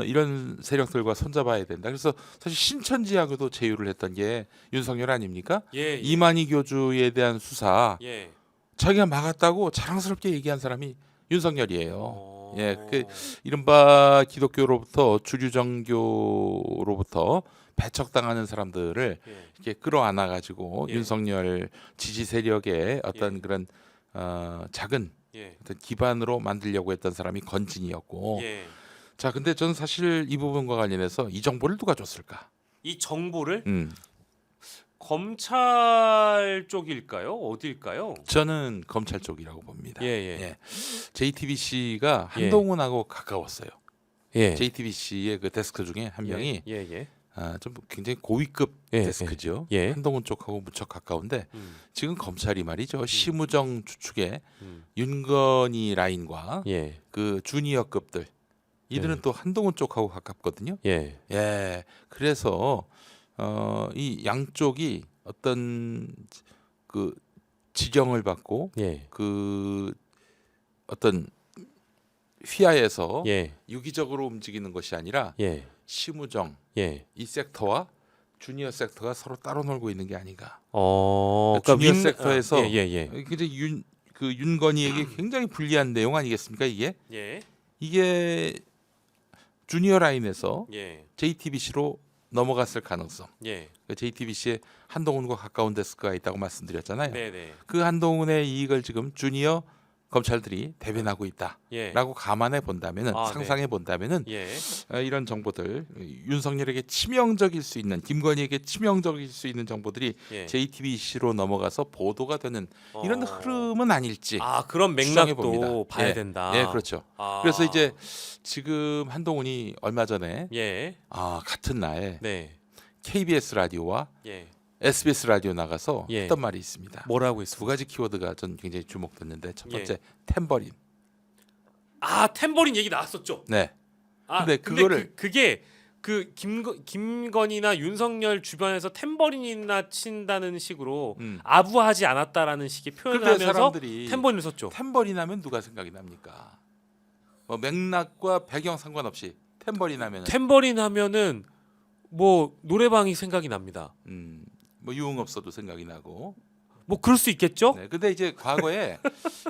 이런 세력들과 손잡아야 된다. 그래서 사실 신천지하고도 제휴를 했던 게 윤석열 아닙니까? 예. 이만희 교주에 대한 수사 예. 자기가 막았다고 자랑스럽게 얘기한 사람이 윤석열이에요. 어. 예, 그 이른바 기독교로부터 주류 정교로부터 배척당하는 사람들을 예. 이렇게 끌어안아 가지고 예. 윤석열 지지 세력의 어떤 예. 그런 작은 예. 어떤 기반으로 만들려고 했던 사람이 건진이었고. 예. 자, 근데 저는 사실 이 부분과 관련해서 이 정보를 누가 줬을까? 이 정보를 음. 검찰 쪽일까요? 어딜까요? 저는 검찰 쪽이라고 봅니다. 예. JTBC가 예. 한동훈하고 가까웠어요. 예. JTBC의 그 데스크 중에 한 명이 예. 좀 굉장히 고위급 예, 데스크죠. 예. 한동훈 쪽하고 무척 가까운데 음. 지금 검찰이 말이죠. 심우정 추측의 음. 윤건희 라인과 예. 그 주니어급들 이들은 예. 또 한동훈 쪽하고 가깝거든요. 예. 예. 그래서 이 양쪽이 어떤 그 지령을 받고 예. 그 어떤 휘하에서 예. 유기적으로 움직이는 것이 아니라 예. 심우정 예. 이 섹터와 주니어 섹터가 서로 따로 놀고 있는 게 아닌가. 그러니까 주니어 섹터에서 예. 이제 그 윤건희에게 굉장히 불리한 내용 아니겠습니까? 예. 이게 주니어 라인에서 예. JTBC로 넘어갔을 가능성. 예. JTBC에 한동훈과 가까운 데스크가 있다고 말씀드렸잖아요. 네네. 그 한동훈의 이익을 지금 주니어 검찰들이 대변하고 있다라고 예. 감안해 본다면은 아, 상상해 본다면은 예. 이런 정보들 윤석열에게 치명적일 수 있는 김건희에게 치명적일 수 있는 정보들이 예. JTBC로 넘어가서 보도가 되는 이런 어. 흐름은 아닐지 그런 추정해 맥락도 봅니다. 봐야 예. 된다. 예, 그렇죠. 그래서 이제 지금 한동훈이 얼마 전에 예. 같은 날 네. KBS 라디오와 예. SBS 라디오 나가서 예. 했던 말이 있습니다. 뭐라고 두 했습니까? 가지 키워드가 전 굉장히 주목됐는데 첫 예. 번째 탬버린. 탬버린 얘기 나왔었죠. 네. 근데 근데 그거를 그게 그 김건희나 윤석열 주변에서 탬버린이나 친다는 식으로 아부하지 않았다라는 식의 표현을 근데 하면서 사람들이 탬버린을 썼죠. 탬버린 하면 누가 생각이 납니까? 맥락과 배경 상관없이 탬버린 하면은 탬버린 하면은 뭐 노래방이 생각이 납니다. 뭐 유흥업소도 생각이 나고. 뭐 그럴 수 있겠죠? 네. 근데 이제 과거에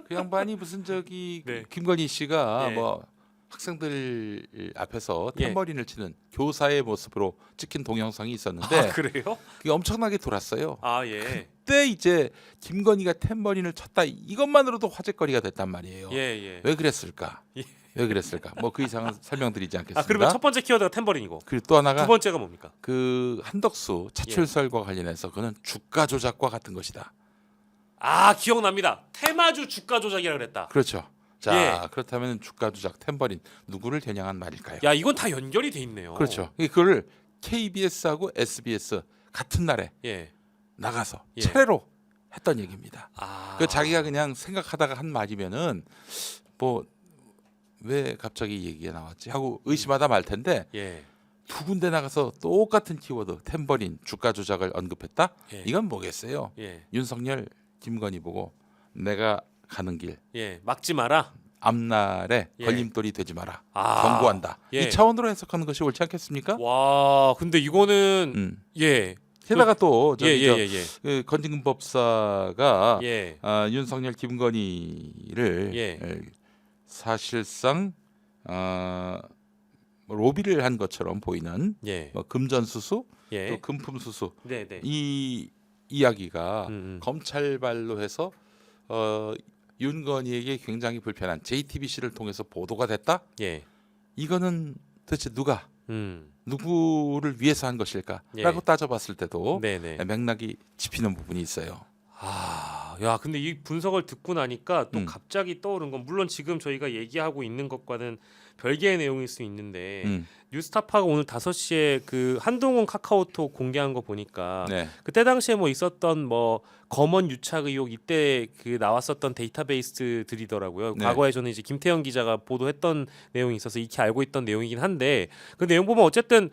그 양반이 무슨 저기 네. 김건희 씨가 예. 뭐 학생들 앞에서 예. 탬버린을 치는 교사의 모습으로 찍힌 동영상이 있었는데 아, 그래요? 그게 엄청나게 돌았어요. 아, 예. 그때 이제 김건희가 탬버린을 쳤다 이것만으로도 화제거리가 됐단 말이에요. 예, 예. 왜 그랬을까? 예. 왜 그랬을까? 뭐 그 이상은 설명드리지 않겠습니다. 아, 그러면 첫 번째 키워드가 탬버린이고 그리고 또 하나가 두 번째가 뭡니까? 그 한덕수 차출설과 관련해서 그는 주가 조작과 같은 것이다. 아, 기억납니다. 테마주 주가 조작이라 그랬다. 그렇죠. 자 예. 그렇다면 주가 조작 탬버린 누구를 겨냥한 말일까요? 야, 이건 다 연결이 돼 있네요. 그렇죠. 그거를 KBS하고 SBS 같은 날에 예. 나가서 예. 차례로 했던 얘기입니다. 아. 그 자기가 그냥 생각하다가 한 말이면은 뭐 왜 갑자기 얘기가 나왔지 하고 의심하다 말 텐데 예. 두 군데 나가서 똑같은 키워드 탬버린 주가 조작을 언급했다. 예. 이건 뭐겠어요? 예. 윤석열 김건희 보고 내가 가는 길 예. 막지 마라. 앞날에 예. 걸림돌이 되지 마라. 아. 경고한다. 예. 이 차원으로 해석하는 것이 옳지 않겠습니까? 와, 근데 이거는 예. 게다가 또 예, 저기 예, 저 예, 예. 그 건진금 법사가 예. 윤석열 김건희를 예. 사실상 뭐 로비를 한 것처럼 보이는 예. 뭐 금전수수 예. 또 금품수수 네, 네. 이 이야기가 음. 검찰발로 해서 윤건희에게 굉장히 불편한 JTBC를 통해서 보도가 됐다. 예. 이거는 도대체 누가 누구를 위해서 한 것일까라고 예. 따져봤을 때도 네, 네. 맥락이 짚히는 부분이 있어요. 아, 야, 근데 이 분석을 듣고 나니까 또 음. 갑자기 떠오른 건 물론 지금 저희가 얘기하고 있는 것과는 별개의 내용일 수 있는데 음. 뉴스타파가 오늘 5시에 그 한동훈 카카오톡 공개한 거 보니까 네. 그때 당시에 뭐 있었던 뭐 검언 유착 의혹 이때 그 나왔었던 데이터베이스들이더라고요. 네. 과거에 저는 이제 김태형 기자가 보도했던 내용이 있어서 익히 알고 있던 내용이긴 한데 그 내용 보면 어쨌든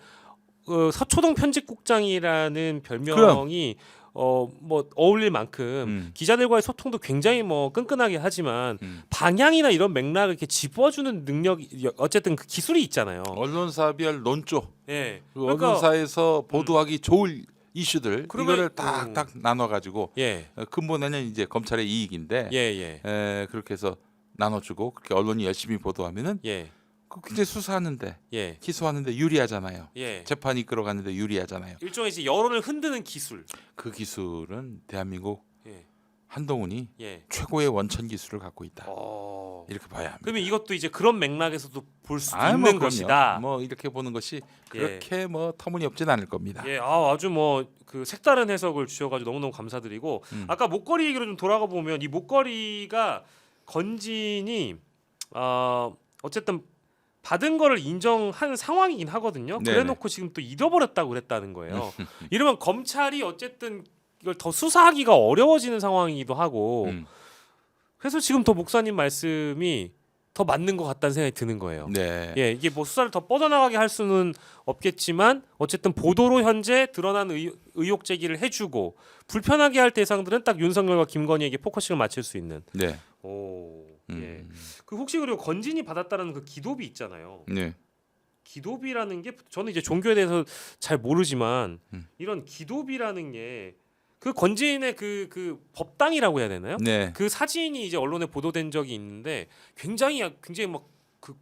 서초동 편집국장이라는 별명이 뭐 어울릴 만큼 기자들과의 소통도 굉장히 뭐 끈끈하게 하지만 방향이나 이런 맥락을 이렇게 짚어주는 능력이 어쨌든 그 기술이 있잖아요. 언론사별 논조, 예. 그 언론사에서 보도하기 좋을 이슈들 그러면- 이거를 딱딱 나눠 가지고 예. 근본에는 이제 검찰의 이익인데 예, 예. 그렇게 해서 나눠주고 그렇게 언론이 열심히 보도하면은 예. 그 굉장히 수사하는데 예. 기소하는데 유리하잖아요. 예. 재판 이끌어가는데 유리하잖아요. 일종의 이제 여론을 흔드는 기술. 그 기술은 대한민국 예. 한동훈이 예. 최고의 원천 기술을 갖고 있다. 어. 이렇게 봐야 합니다. 그러면 이것도 이제 그런 맥락에서도 볼 수 아, 있는 뭐 그럼요. 것이다. 뭐 이렇게 보는 것이 그렇게 뭐 터무니없진 않을 겁니다. 예, 아주 뭐 그 색다른 해석을 주셔가지고 너무너무 감사드리고 아까 목걸이 얘기로 좀 돌아가 보면 이 목걸이가 건진이 어쨌든 받은 거를 인정한 상황이긴 하거든요. 네네. 그래놓고 지금 또 잃어버렸다고 그랬다는 거예요. 이러면 검찰이 어쨌든 이걸 더 수사하기가 어려워지는 상황이기도 하고 음. 그래서 지금 더 목사님 말씀이 더 맞는 것 같다는 생각이 드는 거예요. 네. 예, 이게 뭐 수사를 더 뻗어나가게 할 수는 없겠지만 어쨌든 보도로 현재 드러난 의혹 제기를 해주고 불편하게 할 대상들은 딱 윤석열과 김건희에게 포커싱을 맞출 수 있는. 네. 오, 예. 음. 그 혹시 그리고 건진이 받았다는 그 기도비 있잖아요. 네. 기도비라는 게 저는 이제 종교에 대해서 잘 모르지만 음. 이런 기도비라는 게 그 건진의 그 법당이라고 해야 되나요? 네. 그 사진이 이제 언론에 보도된 적이 있는데 굉장히 막 그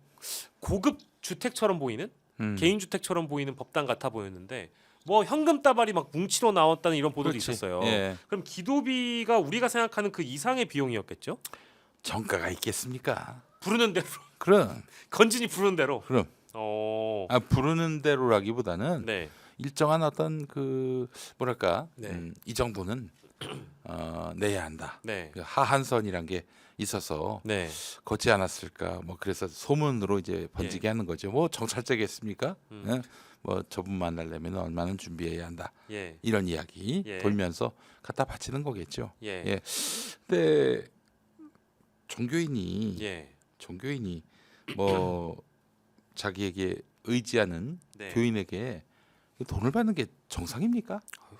고급 주택처럼 보이는 개인 주택처럼 보이는 법당 같아 보였는데 뭐 현금 따발이 막 뭉치로 나왔다는 이런 보도도 그렇지. 있었어요. 예. 그럼 기도비가 우리가 생각하는 그 이상의 비용이었겠죠? 정가가 있겠습니까? 부르는 대로 그럼 건진이 부르는 대로. 그럼 부르는 대로라기보다는 네. 일정한 어떤 그 뭐랄까 네. 이 정도는 내야 한다. 네. 그 하한선이란 게 있어서 네. 걷지 않았을까. 뭐 그래서 소문으로 이제 번지게 하는 거죠. 뭐 정찰제겠습니까? 예? 뭐 저분 만나려면 얼마는 준비해야 한다. 예. 이런 이야기 예. 돌면서 갖다 바치는 거겠죠. 예. 예. 근데 종교인이 뭐 자기에게 의지하는 네. 교인에게 돈을 받는 게 정상입니까? 아유,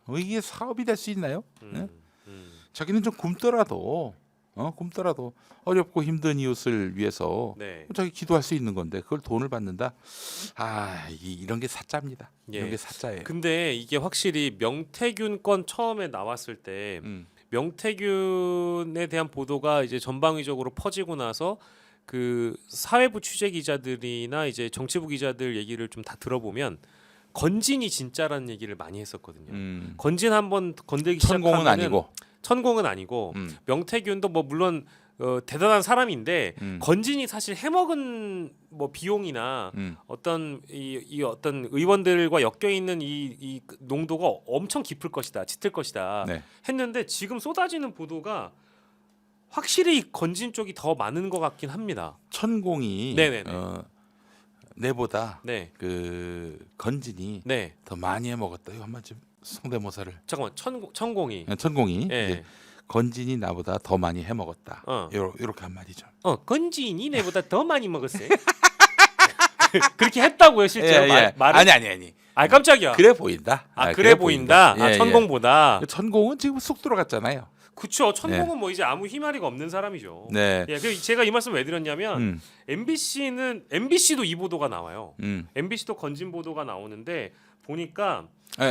뭐, 이게 사업이 될 수 있나요? 예? 음. 자기는 좀 굶더라도 굶더라도 어렵고 힘든 이웃을 위해서 네. 자기 기도할 수 있는 건데 그걸 돈을 받는다. 이런 게 사짜입니다. 예. 이런 게 사짜예요. 근데 이게 확실히 명태균 건 처음에 나왔을 때 음. 명태균에 대한 보도가 이제 전방위적으로 퍼지고 나서 그 사회부 취재 기자들이나 이제 정치부 기자들 얘기를 좀 다 들어보면 건진이 진짜라는 얘기를 많이 했었거든요. 건진 한번 건들기 천공은 시작하면은 아니고. 천공은 아니고 음. 명태균도 뭐 물론 대단한 사람인데 음. 건진이 사실 해먹은 뭐 비용이나 음. 어떤 이 어떤 의원들과 엮여 있는 이 농도가 엄청 깊을 것이다, 짙을 것이다 네. 했는데 지금 쏟아지는 보도가 확실히 건진 쪽이 더 많은 것 같긴 합니다. 천공이 네네네. 내보다 네, 그 건진이 네. 더 많이 해먹었다. 이거 한번 좀 성대모사를. 잠깐만 천공이. 천공이 예. 이제 건진이 나보다 더 많이 해먹었다. 어. 요렇게 한 말이죠. 건진이 내보다 더 많이 먹었어요. 그렇게 했다고요 실제로 말을? 아니. 아 깜짝이야. 그래 보인다. 그래 보인다. 예, 예. 천공보다. 천공은 지금 쑥 들어갔잖아요. 그쵸. 천공은 뭐 이제 아무 희마리가 없는 사람이죠. 네. 예, 제가 이 말씀 왜 드렸냐면 음. MBC도 이 보도가 나와요. 음. MBC도 건진 보도가 나오는데 보니까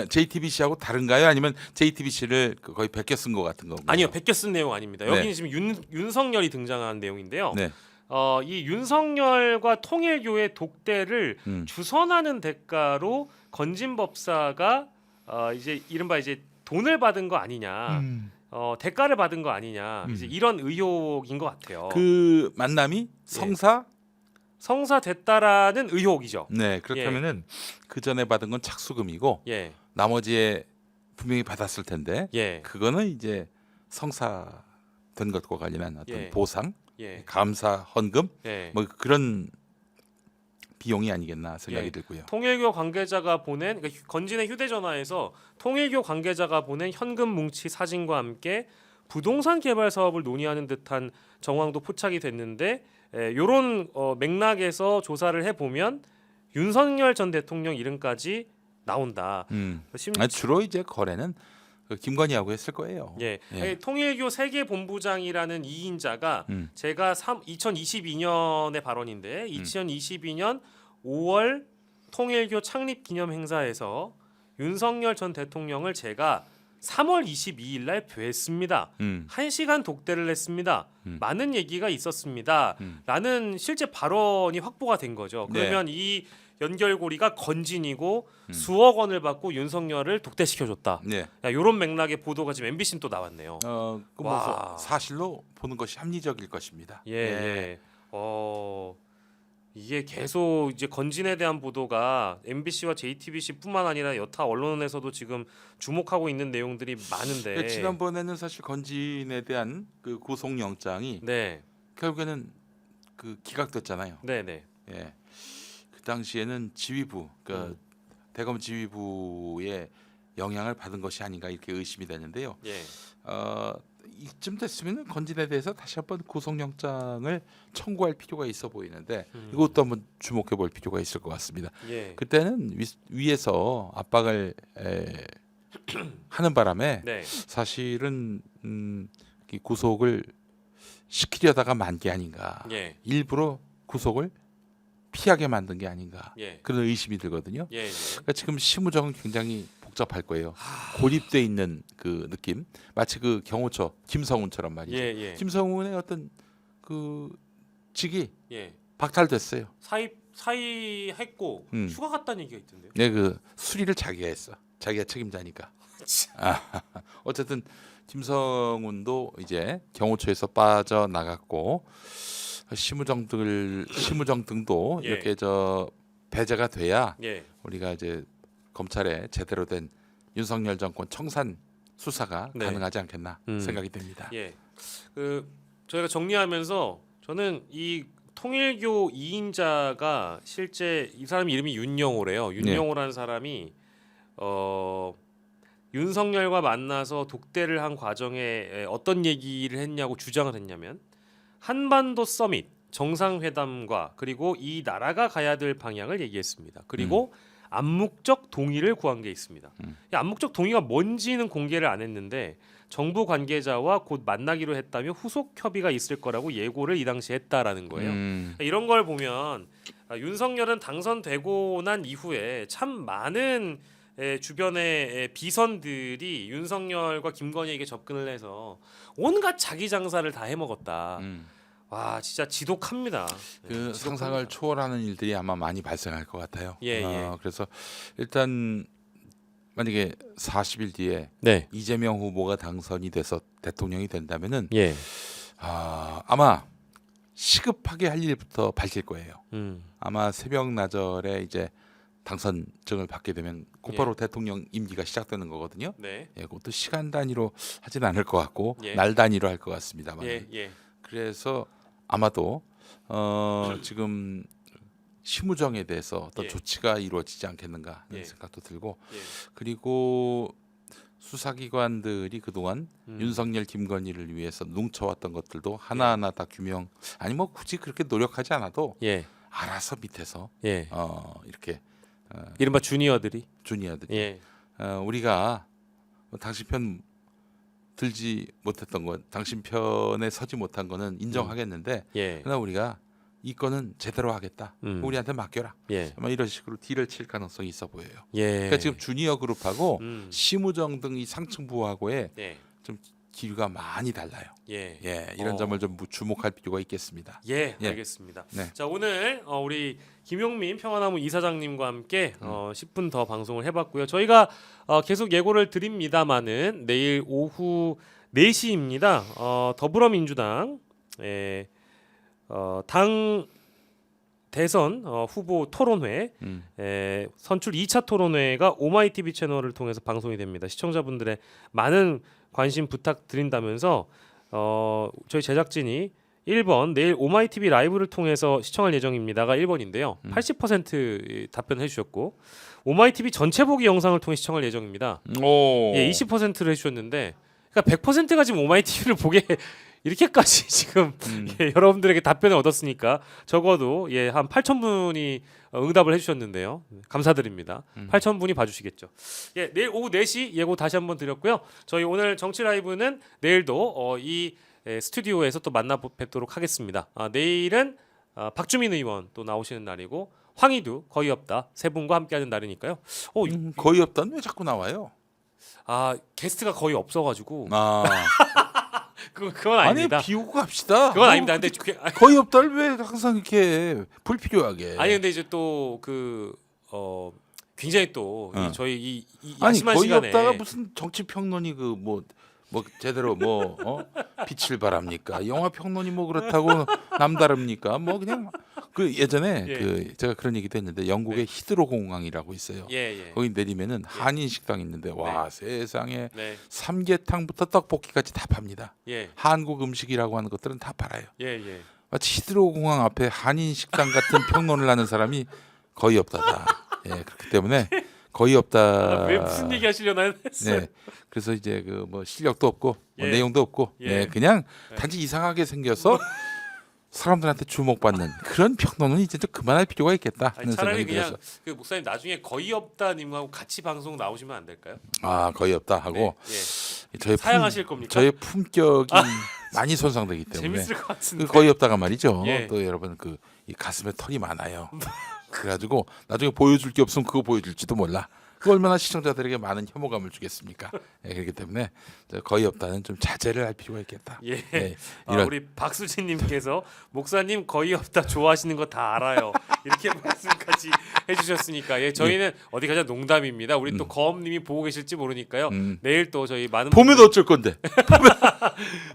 JTBC하고 다른가요? 아니면 JTBC를 거의 베껴 쓴 것 같은 건가요? 아니요, 베껴 쓴 내용 아닙니다. 네. 여기는 지금 윤석열이 등장한 내용인데요. 네. 이 윤석열과 통일교의 독대를 주선하는 대가로 건진 법사가 이제 이른바 이제 돈을 받은 거 아니냐, 대가를 받은 거 아니냐, 이제 이런 의혹인 것 같아요. 그 만남이 성사? 성사됐다라는 의혹이죠. 네. 그렇다면은 그 전에 받은 건 착수금이고 예, 나머지에 분명히 받았을 텐데 예, 그거는 이제 성사된 것과 관련한 어떤 예. 보상, 예, 감사, 헌금 예. 뭐 그런 비용이 아니겠나 생각이 예. 들고요. 통일교 관계자가 보낸 그러니까 건진의 휴대전화에서 통일교 관계자가 보낸 현금 뭉치 사진과 함께 부동산 개발 사업을 논의하는 듯한 정황도 포착이 됐는데 이런 맥락에서 조사를 해보면 윤석열 전 대통령 이름까지 나온다. 주로 이제 거래는 그 김건희하고 했을 거예요. 예. 예. 통일교 세계본부장이라는 2인자가 음. 제가 2022년의 발언인데 2022년 5월 통일교 창립 기념 행사에서 윤석열 전 대통령을 제가 3월 22일 날 뵀습니다. 1시간 독대를 했습니다. 많은 얘기가 있었습니다. 라는 실제 발언이 확보가 된 거죠. 그러면 이 연결고리가 건진이고 수억 원을 받고 윤석열을 독대시켜줬다. 네. 이런 맥락의 보도가 지금 MBC는 또 나왔네요. 뭐 사실로 보는 것이 합리적일 것입니다. 예. 이게 계속 이제 건진에 대한 보도가 MBC와 JTBC뿐만 아니라 여타 언론에서도 지금 주목하고 있는 내용들이 많은데 네, 지난번에는 사실 건진에 대한 그 구속영장이 네, 결국에는 그 기각됐잖아요. 네. 예. 그 당시에는 지휘부, 그러니까 대검 지휘부의 영향을 받은 것이 아닌가 이렇게 의심이 되는데요. 예, 이쯤 됐으면 건진에 대해서 다시 한번 구속영장을 청구할 필요가 있어 보이는데 이것도 한번 주목해 볼 필요가 있을 것 같습니다. 예, 그때는 위에서 압박을 하는 바람에 네, 사실은 이 구속을 시키려다가 만 게 아닌가. 예, 일부러 구속을 피하게 만든 게 아닌가. 예, 그런 의심이 들거든요. 예, 그러니까 지금 심우정은 굉장히 복잡할 거예요. 고립돼 있는 그 느낌, 마치 그 경호처 김성훈처럼 말이죠. 예. 김성훈의 어떤 그 직이 예. 박탈됐어요. 사의했고 휴가 갔다는 얘기가 있던데요. 네, 그 수리를 자기가 했어. 자기가 책임자니까. 어쨌든 김성훈도 이제 경호처에서 빠져나갔고 심우정 등도 예. 이렇게 배제가 돼야 예, 우리가 이제 검찰에 제대로 된 윤석열 정권 청산 수사가 네. 가능하지 않겠나 생각이 됩니다. 예. 저희가 정리하면서 저는 이 통일교 2인자가 실제 이 사람 이름이 윤영호래요. 윤영호라는 사람이 윤석열과 만나서 독대를 한 과정에 어떤 얘기를 했냐고 주장을 했냐면 한반도 서밋 정상회담과 그리고 이 나라가 가야 될 방향을 얘기했습니다. 그리고 암묵적 동의를 구한 게 있습니다. 이 암묵적 동의가 뭔지는 공개를 안 했는데 정부 관계자와 곧 만나기로 했다며 후속 협의가 있을 거라고 예고를 이 당시 했다라는 거예요. 이런 걸 보면 윤석열은 당선되고 난 이후에 참 많은 주변의 비선들이 윤석열과 김건희에게 접근을 해서 온갖 자기 장사를 다 해먹었다. 와 진짜 지독합니다. 그 지독합니다. 상상을 초월하는 일들이 아마 많이 발생할 것 같아요. 예. 그래서 일단 만약에 40일 뒤에 네. 이재명 후보가 당선이 돼서 대통령이 된다면은 예. 아마 시급하게 할 일부터 밝힐 거예요. 음. 아마 새벽 나절에 이제 당선증을 받게 되면 곧바로 대통령 임기가 시작되는 거거든요. 네. 예, 그것도 시간 단위로 하진 않을 것 같고 예. 날 단위로 할 것 같습니다만. 예. 그래서 아마도 지금 심우정에 대해서 어떤 예. 조치가 이루어지지 않겠는가 하는 예. 생각도 들고 예. 그리고 수사기관들이 그동안 음. 윤석열 김건희를 위해서 뭉쳐왔던 것들도 하나하나 다 규명 아니 뭐 굳이 그렇게 노력하지 않아도 예. 알아서 밑에서 예. 이렇게 이른바 주니어들이. 주니어들이 예. 우리가 뭐 당신 편 들지 못했던 건 당신 편에 서지 못한 거는 인정하겠는데 예. 그러나 우리가 이 건은 제대로 하겠다. 우리한테 맡겨라. 예. 아마 이런 식으로 딜을 칠 가능성이 있어 보여요. 예. 그러니까 지금 주니어 그룹하고 음. 심우정 등 이 상층부하고의 예. 좀 기류가 많이 달라요. 예. 이런 점을 좀 주목할 필요가 있겠습니다. 예, 예. 알겠습니다. 네. 자 오늘 우리 김용민 평화나무 이사장님과 함께 10분 더 방송을 해봤고요. 저희가 계속 예고를 드립니다마는 내일 오후 4시입니다. 더불어민주당 당 대선 후보 토론회 선출 2차 토론회가 오마이TV 채널을 통해서 방송이 됩니다. 시청자분들의 많은 관심 부탁드린다면서 저희 제작진이 1번 내일 오마이TV 라이브를 통해서 시청할 예정입니다가 1번인데요. 80% 답변해 주셨고 오마이TV 전체 보기 영상을 통해 시청할 예정입니다. 오. 예, 20%를 해주셨는데 그러니까 100%가 지금 오마이TV를 보게 이렇게까지 지금 예, 여러분들에게 답변을 얻었으니까 적어도 한 8,000분이 응답을 해주셨는데요. 감사드립니다. 8,000분이 봐주시겠죠. 예, 내일 오후 4시 예고 다시 한번 드렸고요. 저희 오늘 정치 라이브는 내일도 이 스튜디오에서 또 만나 뵙도록 하겠습니다. 내일은 박주민 의원 또 나오시는 날이고 황희두 거의 없다 세 분과 함께하는 날이니까요. 거의 없다는 왜 자꾸 나와요? 게스트가 거의 없어가지고 아. 그건 아니 아닙니다. 비우고 갑시다. 그건 아닙니다. 근데 거의 없다를 왜 항상 이렇게 불필요하게? 아니 근데 이제 또 굉장히 또 저희 이 아니 야심한 거의 시간에 없다가 무슨 정치 평론이 그 뭐 제대로 빛을 발합니까? 영화 평론이 뭐 그렇다고 남다릅니까? 뭐 그냥 그 예전에 예. 제가 그런 얘기도 했는데 영국의 히드로 공항이라고 있어요. 예. 거기 내리면은 한인 식당 있는데 와 세상에 네. 삼계탕부터 떡볶이까지 다 팝니다. 예. 한국 음식이라고 하는 것들은 다 팔아요. 예. 마치 히드로 공항 앞에 한인 식당 같은 평론을 하는 사람이 거의 없다다. 예, 그렇기 때문에 거의 없다. 왜 무슨 얘기 하시려나 했어요. 네, 그래서 이제 그 뭐 실력도 없고 뭐 예. 내용도 없고, 예. 그냥 단지 이상하게 생겨서 사람들한테 주목받는 그런 평론은 이제 좀 그만할 필요가 있겠다 하는 차라리 생각이 그냥 들어서. 그 목사님 나중에 거의 없다님하고 같이 방송 나오시면 안 될까요? 거의 없다 하고 네. 저의 사양하실 겁니까? 저의 품격이 많이 손상되기 때문에 재밌을 것 같은데. 그 거의 없다가 말이죠. 예. 또 여러분 그 이 가슴에 털이 많아요. 그래가지고 나중에 보여줄 게 없으면 그거 보여줄지도 몰라. 그 얼마나 시청자들에게 많은 혐오감을 주겠습니까? 그렇기 때문에 거의 없다는 좀 자제를 할 필요가 있겠다. 예. 이런 우리 박수진님께서 목사님 거의 없다 좋아하시는 거 다 알아요. 이렇게 말씀까지 해주셨으니까 저희는 어디 가자 농담입니다. 우리 또 거엄님이 보고 계실지 모르니까요. 내일 또 저희 많은 보면 분들, 어쩔 건데.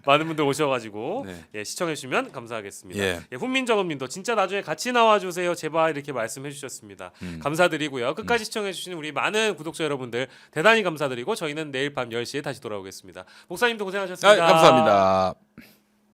많은 분들 오셔가지고 네. 시청해주시면 감사하겠습니다. 예. 훈민정음님도 진짜 나중에 같이 나와주세요 제발 이렇게 말씀해주셨습니다. 감사드리고요. 끝까지 시청해주시는 우리 많은 구독자 여러분들 대단히 감사드리고 저희는 내일 밤 10시에 다시 돌아오겠습니다. 목사님도 고생하셨습니다. 감사합니다.